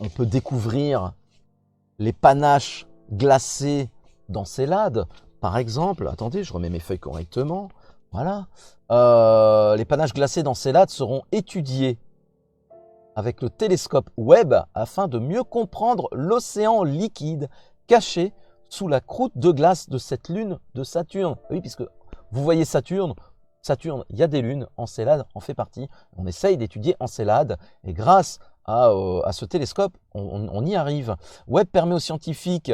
On peut découvrir les panaches glacés d'Encelade, par exemple. Attendez, je remets mes feuilles correctement. Voilà. Les panaches glacés d'Encelade seront étudiés avec le télescope Webb afin de mieux comprendre l'océan liquide caché sous la croûte de glace de cette lune de Saturne. Oui, puisque vous voyez Saturne, il y a des lunes, Encelade en fait partie. On essaye d'étudier Encelade et grâce à ce télescope, on y arrive. Webb permet aux scientifiques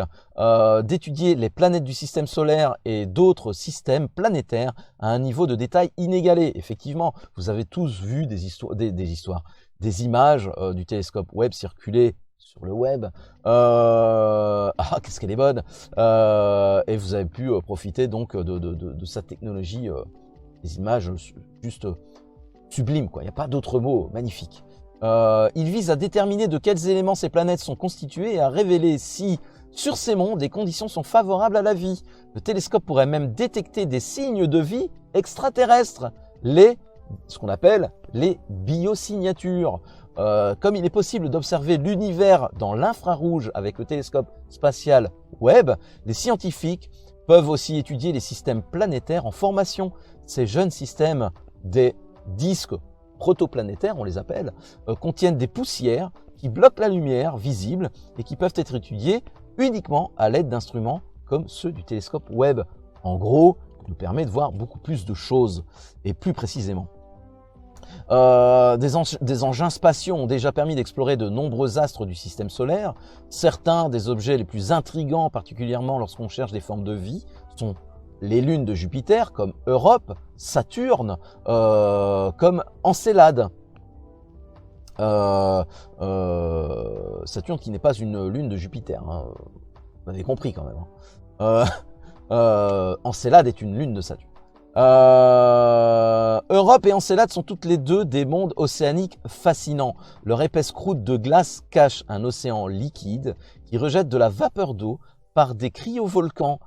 d'étudier les planètes du système solaire et d'autres systèmes planétaires à un niveau de détail inégalé. Effectivement, vous avez tous vu des images du télescope Webb circuler sur le web. Qu'est-ce qu'elle est bonne! Et vous avez pu profiter donc de sa technologie, des images juste sublimes, quoi. Il n'y a pas d'autre mot, magnifique. Il vise à déterminer de quels éléments ces planètes sont constituées et à révéler si, sur ces mondes, les conditions sont favorables à la vie. Le télescope pourrait même détecter des signes de vie extraterrestres, ce qu'on appelle les biosignatures. Comme il est possible d'observer l'univers dans l'infrarouge avec le télescope spatial Webb, les scientifiques peuvent aussi étudier les systèmes planétaires en formation. Ces jeunes systèmes, des disques protoplanétaires, on les appelle, contiennent des poussières qui bloquent la lumière visible et qui peuvent être étudiées uniquement à l'aide d'instruments comme ceux du télescope Webb. En gros, il nous permet de voir beaucoup plus de choses et plus précisément. Des engins spatiaux ont déjà permis d'explorer de nombreux astres du système solaire. Certains des objets les plus intrigants, particulièrement lorsqu'on cherche des formes de vie, sont les lunes de Jupiter, comme Europe, Saturne, comme Encelade. Saturne qui n'est pas une lune de Jupiter, hein. Vous avez compris quand même. Encelade est une lune de Saturne. Europe et Encelade sont toutes les deux des mondes océaniques fascinants. Leur épaisse croûte de glace cache un océan liquide qui rejette de la vapeur d'eau par des cryovolcans.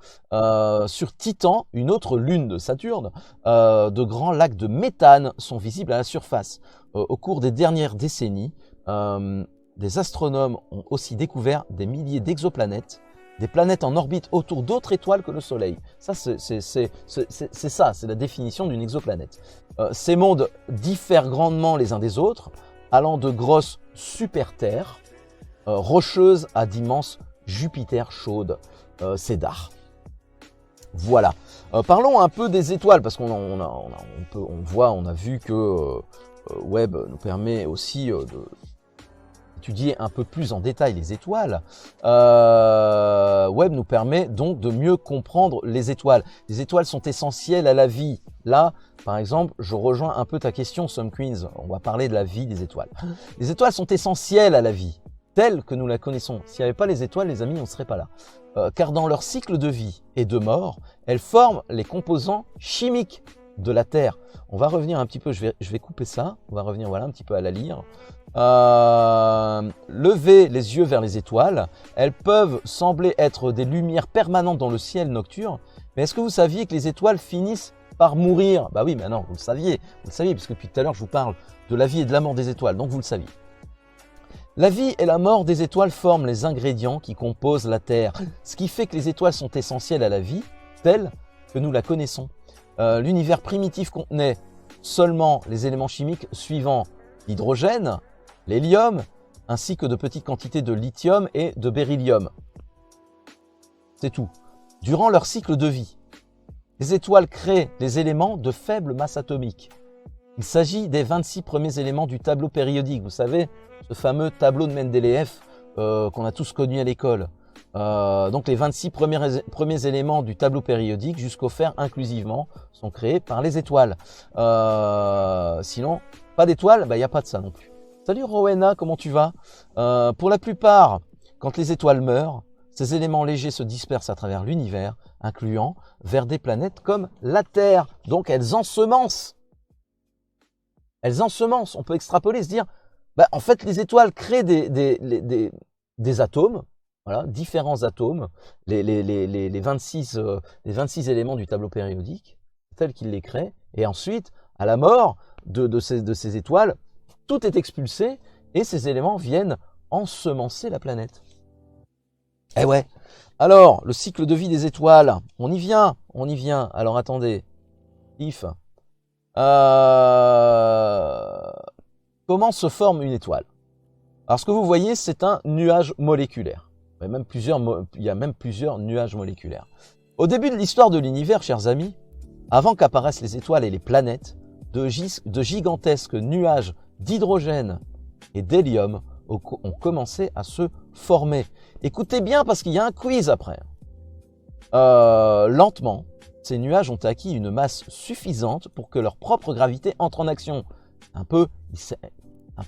Sur Titan, une autre lune de Saturne, de grands lacs de méthane sont visibles à la surface. Au cours des dernières décennies, des astronomes ont aussi découvert des milliers d'exoplanètes des planètes en orbite autour d'autres étoiles que le Soleil. Ça, c'est ça, c'est la définition d'une exoplanète. Ces mondes diffèrent grandement les uns des autres, allant de grosses super-terres rocheuses à d'immenses Jupiter chaudes, Cédar. Voilà. Parlons un peu des étoiles, parce qu'on a vu que Webb nous permet aussi d'étudier un peu plus en détail les étoiles. Webb nous permet donc de mieux comprendre les étoiles. Les étoiles sont essentielles à la vie. Là, par exemple, je rejoins un peu ta question, Some Queens. On va parler de la vie des étoiles. Les étoiles sont essentielles à la vie, telle que nous la connaissons. S'il n'y avait pas les étoiles, les amis, on ne serait pas là. Car dans leur cycle de vie et de mort, elles forment les composants chimiques de la Terre. On va revenir un petit peu, je vais couper ça, on va revenir voilà, un petit peu à la lire. Levez les yeux vers les étoiles, elles peuvent sembler être des lumières permanentes dans le ciel nocturne, mais est-ce que vous saviez que les étoiles finissent par mourir? Bah oui, mais non, vous le saviez, parce que depuis tout à l'heure je vous parle de la vie et de la mort des étoiles, donc vous le saviez. La vie et la mort des étoiles forment les ingrédients qui composent la Terre, ce qui fait que les étoiles sont essentielles à la vie, telle que nous la connaissons. L'univers primitif contenait seulement les éléments chimiques suivants l'hydrogène, l'hélium, ainsi que de petites quantités de lithium et de beryllium. C'est tout. Durant leur cycle de vie, les étoiles créent des éléments de faible masse atomique. Il s'agit des 26 premiers éléments du tableau périodique. Vous savez, ce fameux tableau de Mendeleïev qu'on a tous connu à l'école. Donc les 26 premiers éléments du tableau périodique jusqu'au fer inclusivement sont créés par les étoiles. Sinon, pas d'étoiles, il n'y a pas de ça non plus. Salut Rowena, comment tu vas? Pour la plupart, quand les étoiles meurent, ces éléments légers se dispersent à travers l'univers, incluant vers des planètes comme la Terre. Donc elles ensemencent. Elles ensemencent. On peut extrapoler, se dire, en fait les étoiles créent des atomes. Voilà, différents atomes, les 26 éléments du tableau périodique, tels qu'ils les créent. Et ensuite, à la mort de ces étoiles, tout est expulsé et ces éléments viennent ensemencer la planète. Eh ouais. Alors, le cycle de vie des étoiles, on y vient. Alors attendez. Comment se forme une étoile? Alors ce que vous voyez, c'est un nuage moléculaire. Il y a même plusieurs nuages moléculaires. Au début de l'histoire de l'univers, chers amis, avant qu'apparaissent les étoiles et les planètes, de gigantesques nuages d'hydrogène et d'hélium ont commencé à se former. Écoutez bien parce qu'il y a un quiz après. Lentement, ces nuages ont acquis une masse suffisante pour que leur propre gravité entre en action.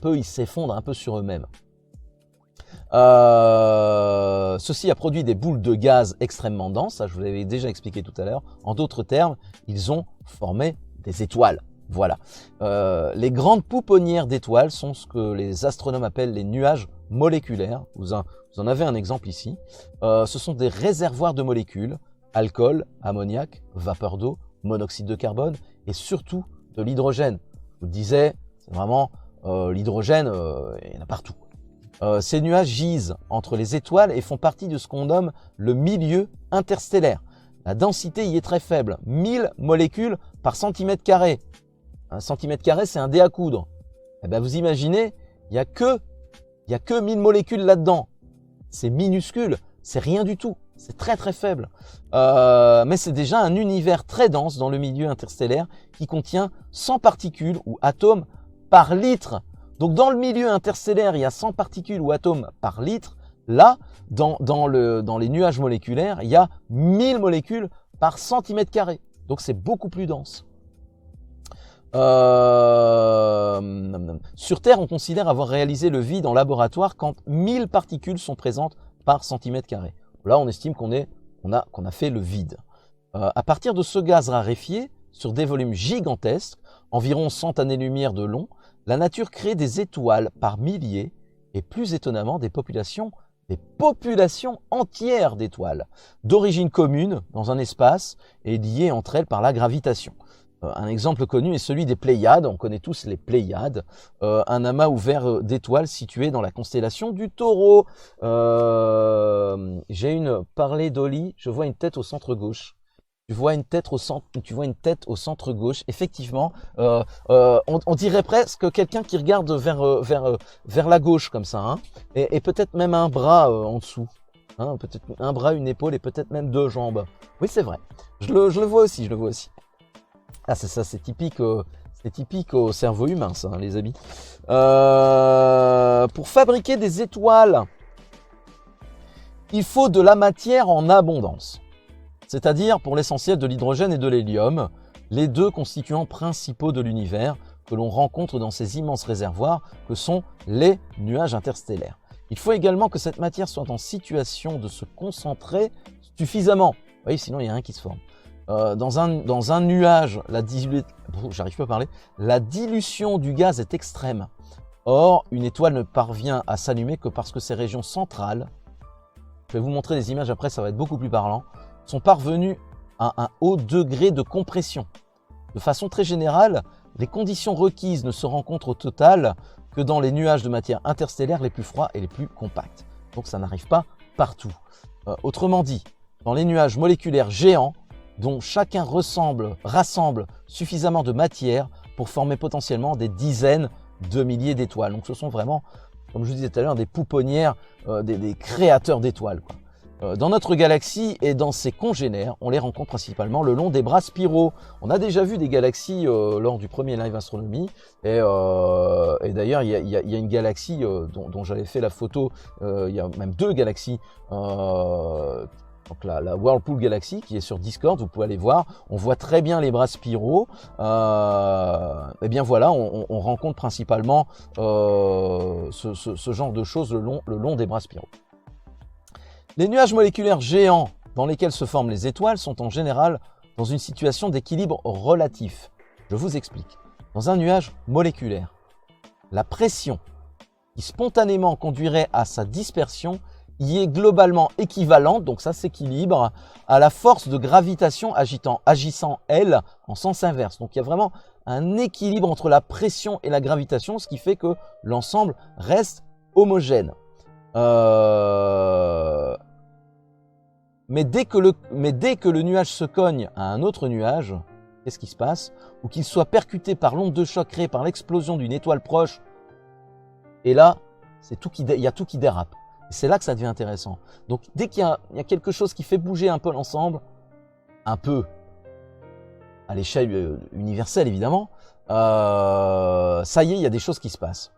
Ils s'effondrent un peu sur eux-mêmes. Ceci a produit des boules de gaz extrêmement denses, ça je vous l'avais déjà expliqué tout à l'heure. En d'autres termes, ils ont formé des étoiles. Voilà. Les grandes pouponnières d'étoiles sont ce que les astronomes appellent les nuages moléculaires. Vous en avez un exemple ici. Ce sont des réservoirs de molécules, alcool, ammoniac, vapeur d'eau, monoxyde de carbone et surtout de l'hydrogène. Je vous le disais, c'est vraiment l'hydrogène, il y en a partout. Ces nuages gisent entre les étoiles et font partie de ce qu'on nomme le milieu interstellaire. La densité y est très faible, 1000 molécules par centimètre carré. Un centimètre carré, c'est un dé à coudre. Eh ben, vous imaginez, il y a que 1000 molécules là-dedans. C'est minuscule, c'est rien du tout, c'est très très faible. Mais c'est déjà un univers très dense dans le milieu interstellaire qui contient 100 particules ou atomes par litre. Donc dans le milieu interstellaire, il y a 100 particules ou atomes par litre. Là, dans les nuages moléculaires, il y a 1000 molécules par centimètre carré. Donc c'est beaucoup plus dense. Sur Terre, on considère avoir réalisé le vide en laboratoire quand 1000 particules sont présentes par centimètre carré. Là, on estime qu'on a fait le vide. À partir de ce gaz raréfié, sur des volumes gigantesques, environ 100 années-lumière de long, la nature crée des étoiles par milliers et plus étonnamment des populations entières d'étoiles, d'origine commune dans un espace et liées entre elles par la gravitation. Un exemple connu est celui des Pléiades, on connaît tous les Pléiades, un amas ouvert d'étoiles situé dans la constellation du Taureau. J'ai une parlée d'Oli, je vois une tête au centre gauche. Tu vois une tête au centre gauche. Effectivement, on dirait presque quelqu'un qui regarde vers la gauche comme ça, hein, et peut-être même un bras en dessous. Hein, peut-être un bras, une épaule et peut-être même 2 jambes. Oui, c'est vrai. Je le vois aussi, je le vois aussi. Ah, c'est ça, c'est typique au cerveau humain, ça, hein, les amis. Pour fabriquer des étoiles, il faut de la matière en abondance. C'est-à-dire, pour l'essentiel, de l'hydrogène et de l'hélium, les 2 constituants principaux de l'univers que l'on rencontre dans ces immenses réservoirs que sont les nuages interstellaires. Il faut également que cette matière soit en situation de se concentrer suffisamment. Oui, sinon il y a rien qui se forme. Dans un nuage, la dilution du gaz est extrême. Or, une étoile ne parvient à s'allumer que parce que ses régions centrales, je vais vous montrer des images après, ça va être beaucoup plus parlant, sont parvenues à un haut degré de compression. De façon très générale, les conditions requises ne se rencontrent au total que dans les nuages de matière interstellaire les plus froids et les plus compacts. Donc ça n'arrive pas partout. Autrement dit, dans les nuages moléculaires géants, dont chacun rassemble suffisamment de matière pour former potentiellement des dizaines de milliers d'étoiles. Donc ce sont vraiment, comme je vous disais tout à l'heure, des pouponnières, des créateurs d'étoiles, quoi. Dans notre galaxie et dans ses congénères, on les rencontre principalement le long des bras spiraux. On a déjà vu des galaxies lors du premier live astronomie. Et d'ailleurs, il y a une galaxie dont j'avais fait la photo. Il y a même 2 galaxies. Donc la Whirlpool Galaxy qui est sur Discord, vous pouvez aller voir. On voit très bien les bras spiraux. Et bien voilà, on rencontre principalement ce genre de choses le long des bras spiraux. Les nuages moléculaires géants dans lesquels se forment les étoiles sont en général dans une situation d'équilibre relatif. Je vous explique. Dans un nuage moléculaire, la pression qui spontanément conduirait à sa dispersion y est globalement équivalente, donc ça s'équilibre, à la force de gravitation agissant elle en sens inverse. Donc il y a vraiment un équilibre entre la pression et la gravitation, ce qui fait que l'ensemble reste homogène. Mais dès que le nuage se cogne à un autre nuage, qu'est-ce qui se passe? Ou qu'il soit percuté par l'onde de choc créée par l'explosion d'une étoile proche, et là, il y a tout qui dérape. Et c'est là que ça devient intéressant. Donc dès qu'il y a quelque chose qui fait bouger un peu l'ensemble, un peu à l'échelle universelle évidemment, ça y est, il y a des choses qui se passent.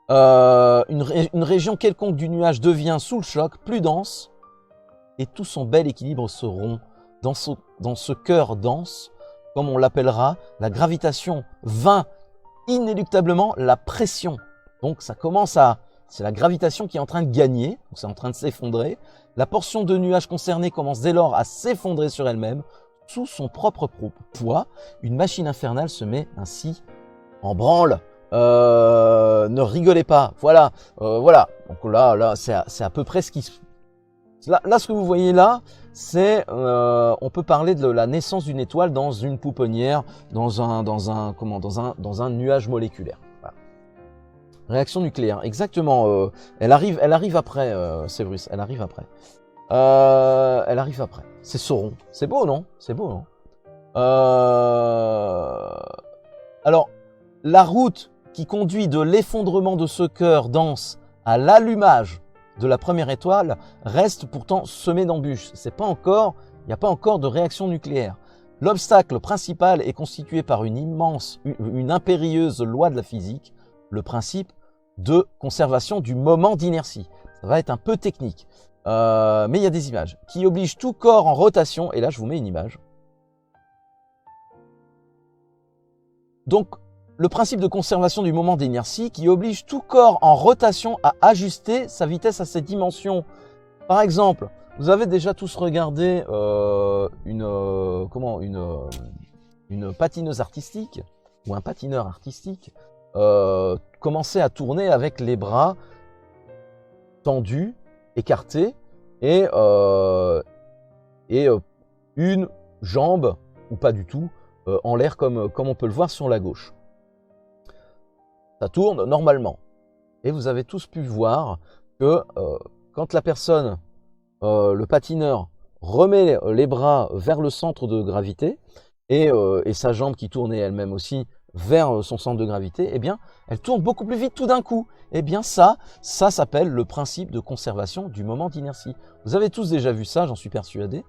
Une région quelconque du nuage devient sous le choc plus dense et tout son bel équilibre se rompt. Dans ce cœur dense, comme on l'appellera, la gravitation vainc inéluctablement la pression. Donc c'est la gravitation qui est en train de gagner, donc c'est en train de s'effondrer. La portion de nuage concernée commence dès lors à s'effondrer sur elle-même. Sous son propre poids, une machine infernale se met ainsi en branle. Ne rigolez pas, voilà. Donc là, c'est à peu près ce qui se... Là, ce que vous voyez là, c'est, on peut parler de la naissance d'une étoile dans une pouponnière, dans un nuage moléculaire. Voilà. Réaction nucléaire, exactement. Elle arrive après, Séverus, elle arrive après. C'est Sauron. C'est beau, non? C'est beau, non? Alors, la route qui conduit de l'effondrement de ce cœur dense à l'allumage de la première étoile reste pourtant semée d'embûches. Il n'y a pas encore de réaction nucléaire. L'obstacle principal est constitué par une impérieuse loi de la physique, le principe de conservation du moment d'inertie. Ça va être un peu technique, mais il y a des images qui obligent tout corps en rotation, et là je vous mets une image. Donc, le principe de conservation du moment d'inertie qui oblige tout corps en rotation à ajuster sa vitesse à ses dimensions. Par exemple, vous avez déjà tous regardé une patineuse artistique ou un patineur artistique commencer à tourner avec les bras tendus, écartés et une jambe ou pas du tout en l'air comme on peut le voir sur la gauche. Ça tourne normalement. Et vous avez tous pu voir que quand la personne, le patineur, remet les bras vers le centre de gravité et sa jambe qui tourne elle-même aussi vers son centre de gravité, eh bien, elle tourne beaucoup plus vite tout d'un coup. Eh bien, ça s'appelle le principe de conservation du moment d'inertie. Vous avez tous déjà vu ça, j'en suis persuadé.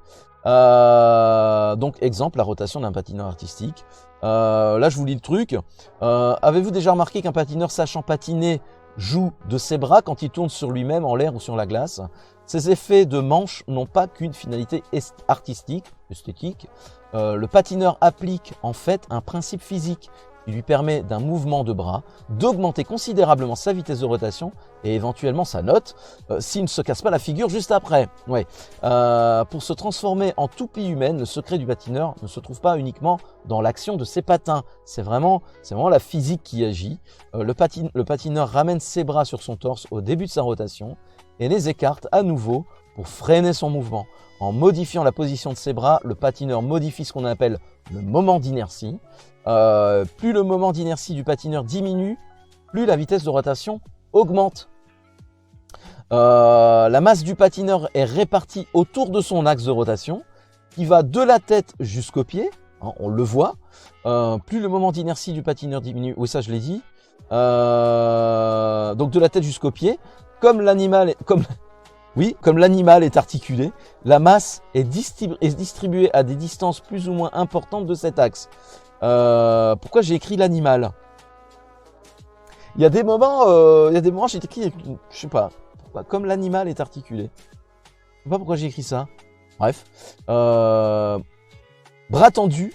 Donc, exemple, la rotation d'un patineur artistique. Là, je vous lis le truc. Avez-vous déjà remarqué qu'un patineur sachant patiner joue de ses bras quand il tourne sur lui-même en l'air ou sur la glace? Ces effets de manche n'ont pas qu'une finalité artistique, esthétique. Le patineur applique en fait un principe physique qui lui permet d'un mouvement de bras d'augmenter considérablement sa vitesse de rotation et éventuellement sa note s'il ne se casse pas la figure juste après. Ouais. Pour se transformer en toupie humaine, le secret du patineur ne se trouve pas uniquement dans l'action de ses patins. C'est vraiment la physique qui agit. Le patineur ramène ses bras sur son torse au début de sa rotation et les écarte à nouveau pour freiner son mouvement. En modifiant la position de ses bras, le patineur modifie ce qu'on appelle le moment d'inertie. Plus le moment d'inertie du patineur diminue, plus la vitesse de rotation augmente. La masse du patineur est répartie autour de son axe de rotation, qui va de la tête jusqu'au pied, hein, on le voit. Plus le moment d'inertie du patineur diminue, oui ça je l'ai dit, donc de la tête jusqu'au pied, comme l'animal est articulé, la masse est distribuée à des distances plus ou moins importantes de cet axe. Pourquoi j'ai écrit l'animal? Il y a des moments j'ai écrit, je sais pas, comme l'animal est articulé. Je sais pas pourquoi j'ai écrit ça. Bref, bras tendus,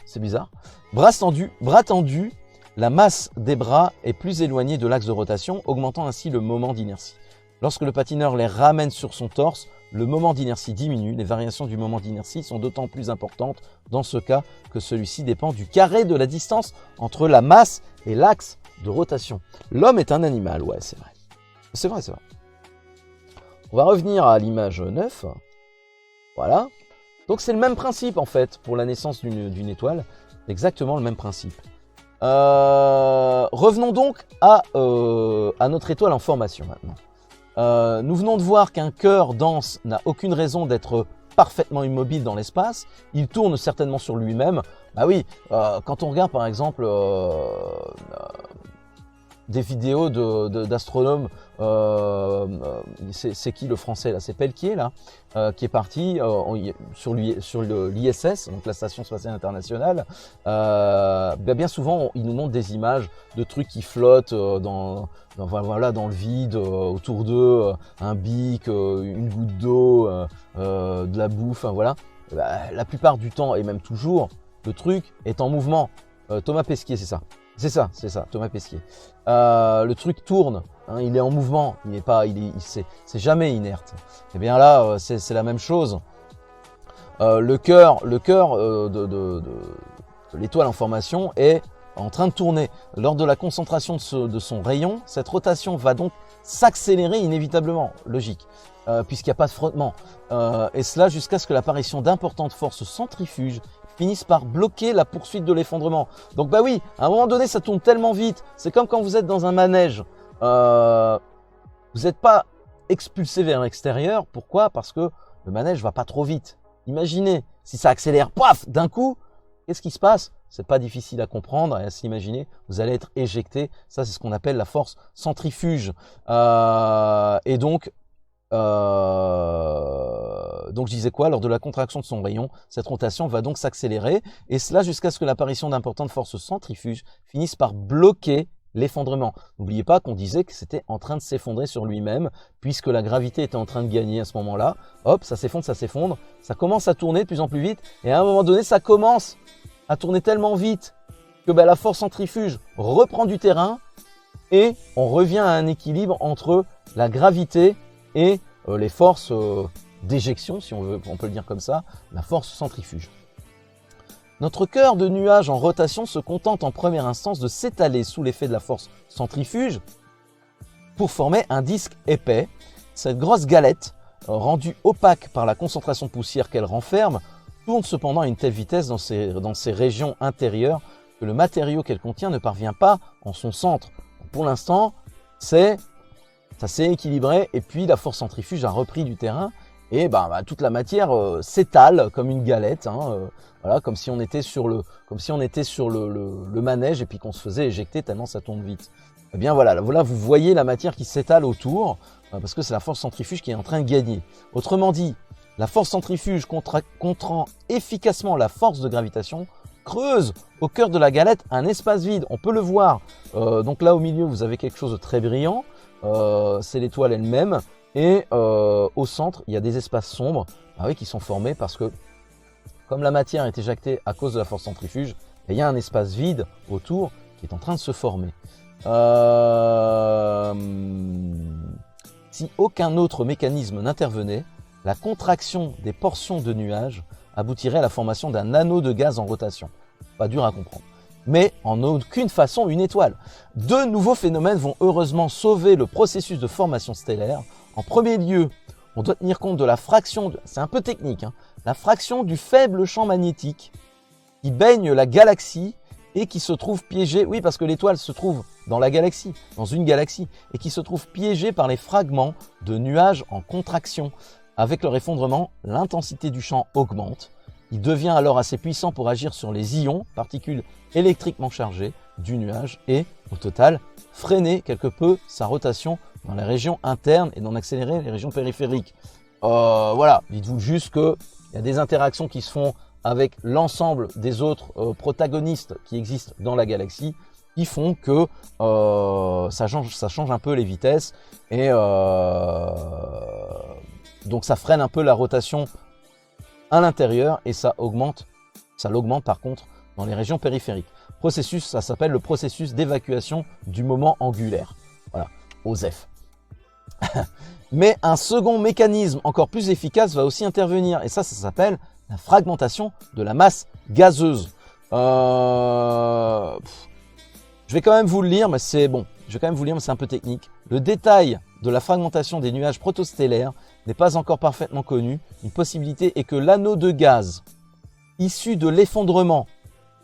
c'est bizarre. Bras tendus, la masse des bras est plus éloignée de l'axe de rotation, augmentant ainsi le moment d'inertie. Lorsque le patineur les ramène sur son torse, le moment d'inertie diminue. Les variations du moment d'inertie sont d'autant plus importantes dans ce cas que celui-ci dépend du carré de la distance entre la masse et l'axe de rotation. L'homme est un animal, ouais, c'est vrai. C'est vrai. On va revenir à l'image 9. Voilà. Donc c'est le même principe en fait pour la naissance d'une étoile. Exactement le même principe. Revenons donc à notre étoile en formation maintenant. Nous venons de voir qu'un cœur dense n'a aucune raison d'être parfaitement immobile dans l'espace. Il tourne certainement sur lui-même. Bah oui, quand on regarde par exemple des vidéos d'astronomes, c'est qui le français là? C'est Peltier là, qui est parti sur l'ISS, donc la Station Spatiale Internationale. Bien souvent, il nous montre des images de trucs qui flottent dans le vide, autour d'eux, un bic, une goutte d'eau, de la bouffe, voilà. La plupart du temps, et même toujours, le truc est en mouvement. Thomas Pesquet, c'est ça. C'est ça, Thomas Pesquet. Le truc tourne, hein, il est en mouvement, c'est jamais inerte. Et bien là, c'est la même chose. Le cœur de l'étoile en formation est en train de tourner. Lors de la concentration de son rayon, cette rotation va donc s'accélérer inévitablement, logique, puisqu'il n'y a pas de frottement. Et cela jusqu'à ce que l'apparition d'importantes forces centrifuges finissent par bloquer la poursuite de l'effondrement. Donc bah oui, à un moment donné, ça tourne tellement vite. C'est comme quand vous êtes dans un manège. Vous n'êtes pas expulsé vers l'extérieur. Pourquoi? Parce que le manège va pas trop vite. Imaginez, si ça accélère, paf, d'un coup, qu'est-ce qui se passe? C'est pas difficile à comprendre et à s'imaginer. Vous allez être éjecté. Ça, c'est ce qu'on appelle la force centrifuge. Et donc je disais quoi? Lors de la contraction de son rayon, cette rotation va donc s'accélérer, et cela jusqu'à ce que l'apparition d'importantes forces centrifuges finisse par bloquer l'effondrement. N'oubliez pas qu'on disait que c'était en train de s'effondrer sur lui-même, puisque la gravité était en train de gagner à ce moment-là. Hop, ça s'effondre, ça commence à tourner de plus en plus vite, et à un moment donné, ça commence à tourner tellement vite que la force centrifuge reprend du terrain, et on revient à un équilibre entre la gravité et les forces d'éjection, si on peut le dire comme ça, la force centrifuge. Notre cœur de nuage en rotation se contente en première instance de s'étaler sous l'effet de la force centrifuge pour former un disque épais. Cette grosse galette, rendue opaque par la concentration de poussière qu'elle renferme, tourne cependant à une telle vitesse dans ces régions intérieures que le matériau qu'elle contient ne parvient pas en son centre. Donc pour l'instant, ça s'est équilibré et puis la force centrifuge a repris du terrain et toute la matière s'étale comme une galette, voilà, comme si on était sur le manège et puis qu'on se faisait éjecter tellement ça tourne vite. Eh bien voilà, vous voyez la matière qui s'étale autour parce que c'est la force centrifuge qui est en train de gagner. Autrement dit, la force centrifuge contrant efficacement la force de gravitation creuse au cœur de la galette un espace vide. On peut le voir. Donc là au milieu, vous avez quelque chose de très brillant. C'est l'étoile elle-même. Et au centre, il y a des espaces sombres qui sont formés parce que comme la matière est éjectée à cause de la force centrifuge, il y a un espace vide autour qui est en train de se former. Si aucun autre mécanisme n'intervenait, la contraction des portions de nuages aboutirait à la formation d'un anneau de gaz en rotation. Pas dur à comprendre. Mais en aucune façon une étoile. Deux nouveaux phénomènes vont heureusement sauver le processus de formation stellaire. En premier lieu, on doit tenir compte de la fraction, c'est un peu technique, la fraction du faible champ magnétique qui baigne la galaxie et qui se trouve piégée, oui parce que l'étoile se trouve dans la galaxie, dans une galaxie, et qui se trouve piégée par les fragments de nuages en contraction. Avec leur effondrement, l'intensité du champ augmente. Il devient alors assez puissant pour agir sur les ions, particules électriquement chargées du nuage, et au total, freiner quelque peu sa rotation dans les régions internes et d'en accélérer les régions périphériques. Voilà, dites-vous juste qu'il y a des interactions qui se font avec l'ensemble des autres protagonistes qui existent dans la galaxie, qui font que ça change un peu les vitesses, et donc ça freine un peu la rotation à l'intérieur, et ça l'augmente par contre dans les régions périphériques. Processus, ça s'appelle le processus d'évacuation du moment angulaire. Voilà, OSEF. Mais un second mécanisme encore plus efficace va aussi intervenir, et ça s'appelle la fragmentation de la masse gazeuse. Je vais quand même vous le lire, mais c'est bon. Je vais quand même vous lire, mais c'est un peu technique. Le détail de la fragmentation des nuages protostellaires n'est pas encore parfaitement connu. Une possibilité est que l'anneau de gaz issu de l'effondrement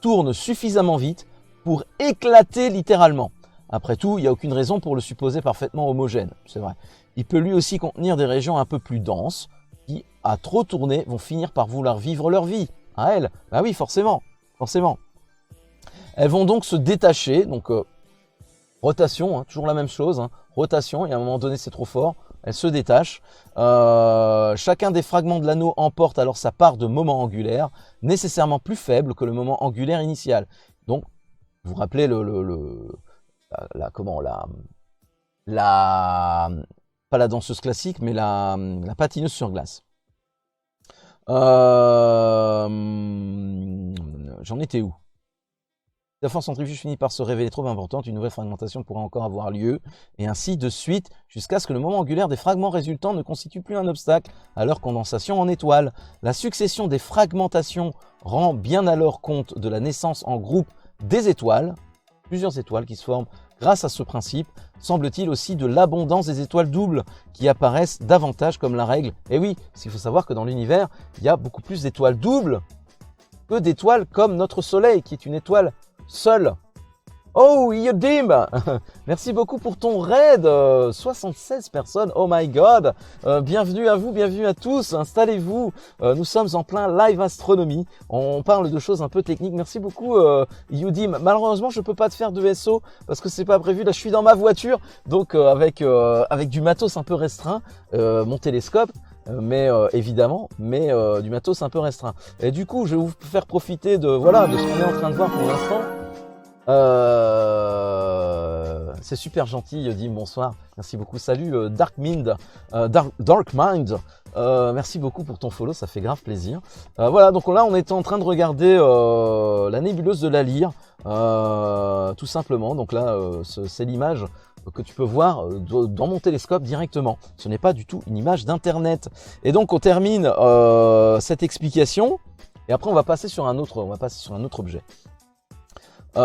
tourne suffisamment vite pour éclater littéralement. Après tout, il n'y a aucune raison pour le supposer parfaitement homogène, c'est vrai. Il peut lui aussi contenir des régions un peu plus denses qui, à trop tourner, vont finir par vouloir vivre leur vie. À elles, bah oui, forcément. Elles vont donc se détacher, donc rotation, toujours la même chose, rotation, et à un moment donné c'est trop fort, elles se détachent. Chacun des fragments de l'anneau emporte alors sa part de moment angulaire, nécessairement plus faible que le moment angulaire initial. Donc, vous vous rappelez pas la danseuse classique, mais la patineuse sur glace. J'en étais où? La force centrifuge finit par se révéler trop importante, une nouvelle fragmentation pourra encore avoir lieu, et ainsi de suite, jusqu'à ce que le moment angulaire des fragments résultants ne constitue plus un obstacle à leur condensation en étoiles. La succession des fragmentations rend bien alors compte de la naissance en groupe des étoiles, plusieurs étoiles qui se forment grâce à ce principe, semble-t-il aussi de l'abondance des étoiles doubles qui apparaissent davantage comme la règle. Et oui, parce qu'il faut savoir que dans l'univers, il y a beaucoup plus d'étoiles doubles que d'étoiles comme notre Soleil, qui est une étoile seule. Oh, Yodim, merci beaucoup pour ton raid, 76 personnes, oh my god, bienvenue à vous, bienvenue à tous, installez-vous, nous sommes en plein live astronomie, on parle de choses un peu techniques, merci beaucoup Yodim. Malheureusement je peux pas te faire de SO parce que c'est pas prévu, là je suis dans ma voiture, donc avec du matos un peu restreint, mon télescope, évidemment, du matos un peu restreint. Et du coup je vais vous faire profiter de ce qu'on est en train de voir pour l'instant. C'est super gentil, Yodim, bonsoir, merci beaucoup, salut Darkmind, merci beaucoup pour ton follow, ça fait grave plaisir. Voilà, donc là on est en train de regarder la nébuleuse de la Lyre, tout simplement, donc là c'est l'image que tu peux voir dans mon télescope directement, ce n'est pas du tout une image d'internet. Et donc on termine cette explication, et après on va passer sur un autre objet. Donc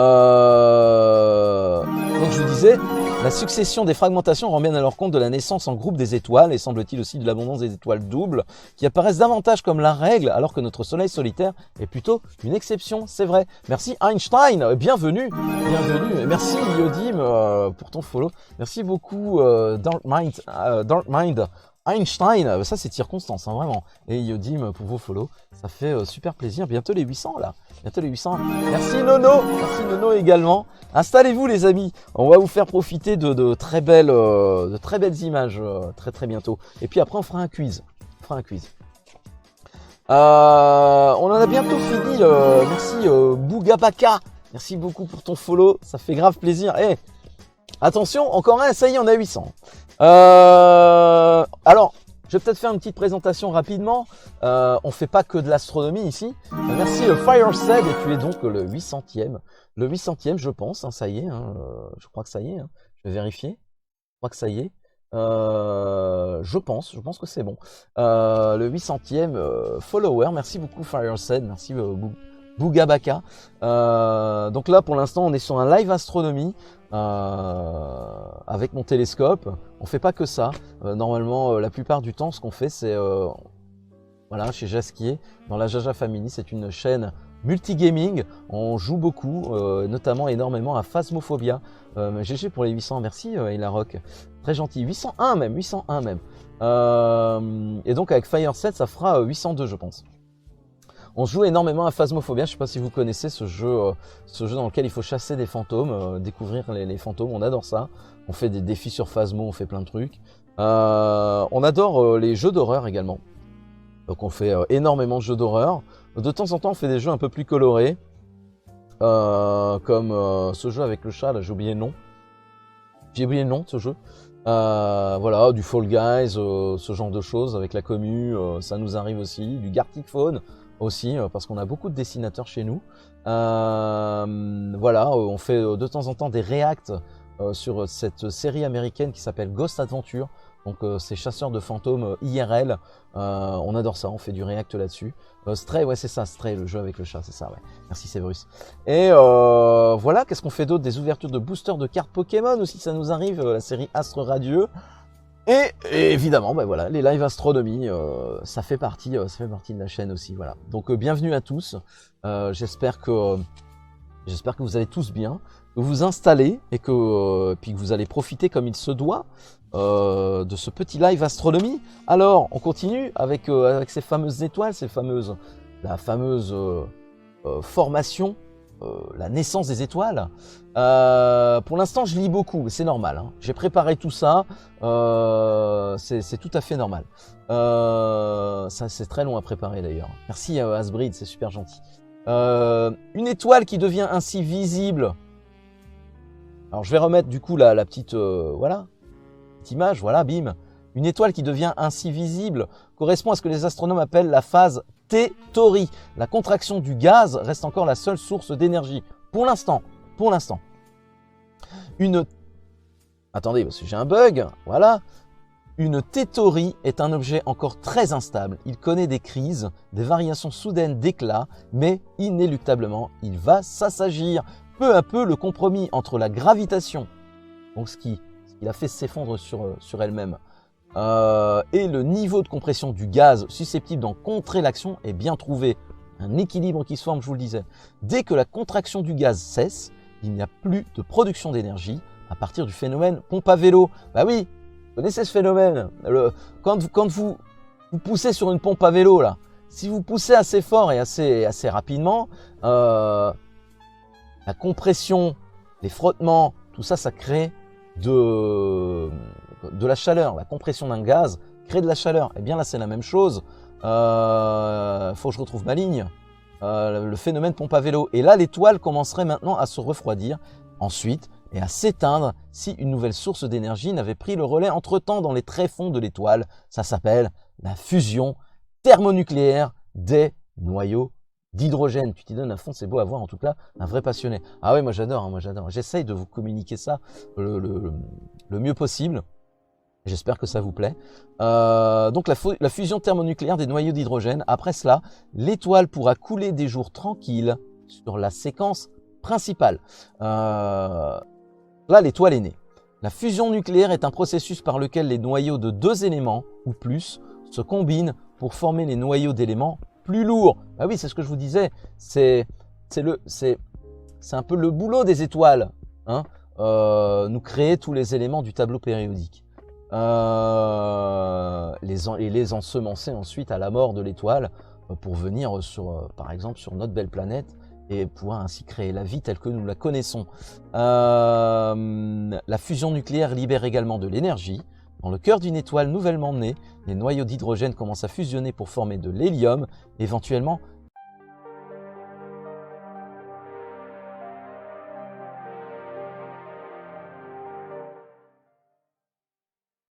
je vous disais, la succession des fragmentations rend bien alors compte de la naissance en groupe des étoiles et semble-t-il aussi de l'abondance des étoiles doubles qui apparaissent davantage comme la règle alors que notre soleil solitaire est plutôt une exception, c'est vrai. Merci Einstein, bienvenue, bienvenue. Et merci Yodim pour ton follow. Merci beaucoup Dark Mind. Einstein, ça c'est circonstance, hein, vraiment. Et Yodim pour vos follow, ça fait super plaisir. Bientôt les 800 là, bientôt les 800. Merci Nono également. Installez-vous les amis, on va vous faire profiter de très belles images très très bientôt. Et puis après on fera un quiz. On en a bientôt fini. Merci Bougabaka, merci beaucoup pour ton follow, ça fait grave plaisir. Eh, attention, encore un, ça y est, on a 800. Alors, je vais peut-être faire une petite présentation rapidement. On fait pas que de l'astronomie ici. Merci Firesaid, et tu es donc le 800e. Le 800e, je pense, hein, ça y est. Hein, je crois que ça y est. Hein, je vais vérifier. Je crois que ça y est. Je pense que c'est bon. Le 800e follower. Merci beaucoup Firesaid. Merci Bougabaka. Donc là, pour l'instant, on est sur un live astronomie. Avec mon télescope, on fait pas que ça. Normalement, la plupart du temps, ce qu'on fait, c'est voilà, chez Jasquier, dans la Jaja Family, c'est une chaîne multigaming. On joue beaucoup, notamment énormément à Phasmophobia. GG pour les 800, merci Ilarock, très gentil. 801 même. Et donc avec Fireset, ça fera 802, je pense. On joue énormément à Phasmophobia, je sais pas si vous connaissez ce jeu dans lequel il faut chasser des fantômes, découvrir les fantômes, on adore ça. On fait des défis sur Phasmo, on fait plein de trucs. On adore les jeux d'horreur également. Donc on fait énormément de jeux d'horreur. De temps en temps on fait des jeux un peu plus colorés, comme ce jeu avec le chat, là j'ai oublié le nom. J'ai oublié le nom de ce jeu. Voilà, du Fall Guys, ce genre de choses avec la commu, ça nous arrive aussi. Du Gartic Phone aussi, parce qu'on a beaucoup de dessinateurs chez nous. Voilà, on fait de temps en temps des reacts sur cette série américaine qui s'appelle Ghost Adventure. Donc c'est chasseurs de fantômes IRL. On adore ça, on fait du react là-dessus. Stray, ouais c'est ça, Stray, le jeu avec le chat, c'est ça, ouais. Merci Severus. Et voilà, qu'est-ce qu'on fait d'autre? Des ouvertures de boosters de cartes Pokémon aussi, ça nous arrive, la série Astre Radieux. Et évidemment, bah voilà, les live astronomie, ça fait partie de la chaîne aussi, voilà. Donc bienvenue à tous. J'espère que vous allez tous bien, que vous vous installez et que puis que vous allez profiter comme il se doit de ce petit live astronomie. Alors, on continue avec ces fameuses étoiles, la fameuse formation. La naissance des étoiles. Pour l'instant, je lis beaucoup, c'est normal. Hein. J'ai préparé tout ça, c'est tout à fait normal. Ça, c'est très long à préparer d'ailleurs. Merci Asbrid, c'est super gentil. Une étoile qui devient ainsi visible. Alors, je vais remettre du coup la petite, voilà, petite image, voilà, bim. Une étoile qui devient ainsi visible correspond à ce que les astronomes appellent la phase T-Tauri. La contraction du gaz reste encore la seule source d'énergie. Pour l'instant. Attendez, parce que j'ai un bug. Voilà. Une T-Tauri est un objet encore très instable. Il connaît des crises, des variations soudaines d'éclat, mais inéluctablement, il va s'assagir. Peu à peu, le compromis entre la gravitation, donc ce qui l'a fait s'effondrer sur elle-même, et le niveau de compression du gaz susceptible d'en contrer l'action est bien trouvé. Un équilibre qui se forme, je vous le disais. Dès que la contraction du gaz cesse, il n'y a plus de production d'énergie à partir du phénomène pompe à vélo. Bah oui, vous connaissez ce phénomène. Quand vous poussez sur une pompe à vélo, là, si vous poussez assez fort et assez rapidement, la compression, les frottements, tout ça, ça crée de la chaleur. La compression d'un gaz crée de la chaleur. Et bien là, c'est la même chose. Faut que je retrouve ma ligne. Le phénomène pompe à vélo. Et là, l'étoile commencerait maintenant à se refroidir ensuite et à s'éteindre si une nouvelle source d'énergie n'avait pris le relais entre-temps dans les tréfonds de l'étoile. Ça s'appelle la fusion thermonucléaire des noyaux d'hydrogène. Tu t'y donnes à fond, c'est beau à voir en tout cas, un vrai passionné. Ah oui, moi j'adore. J'essaye de vous communiquer ça le mieux possible. J'espère que ça vous plaît. Donc la fusion thermonucléaire des noyaux d'hydrogène. Après cela, l'étoile pourra couler des jours tranquilles sur la séquence principal. Là, l'étoile est née. La fusion nucléaire est un processus par lequel les noyaux de 2 éléments ou plus se combinent pour former les noyaux d'éléments plus lourds. Ah oui, c'est ce que je vous disais. C'est un peu le boulot des étoiles, hein, nous créer tous les éléments du tableau périodique. Et les ensemencer ensuite à la mort de l'étoile pour venir par exemple sur notre belle planète et pouvoir ainsi créer la vie telle que nous la connaissons. La fusion nucléaire libère également de l'énergie. Dans le cœur d'une étoile nouvellement née, les noyaux d'hydrogène commencent à fusionner pour former de l'hélium, éventuellement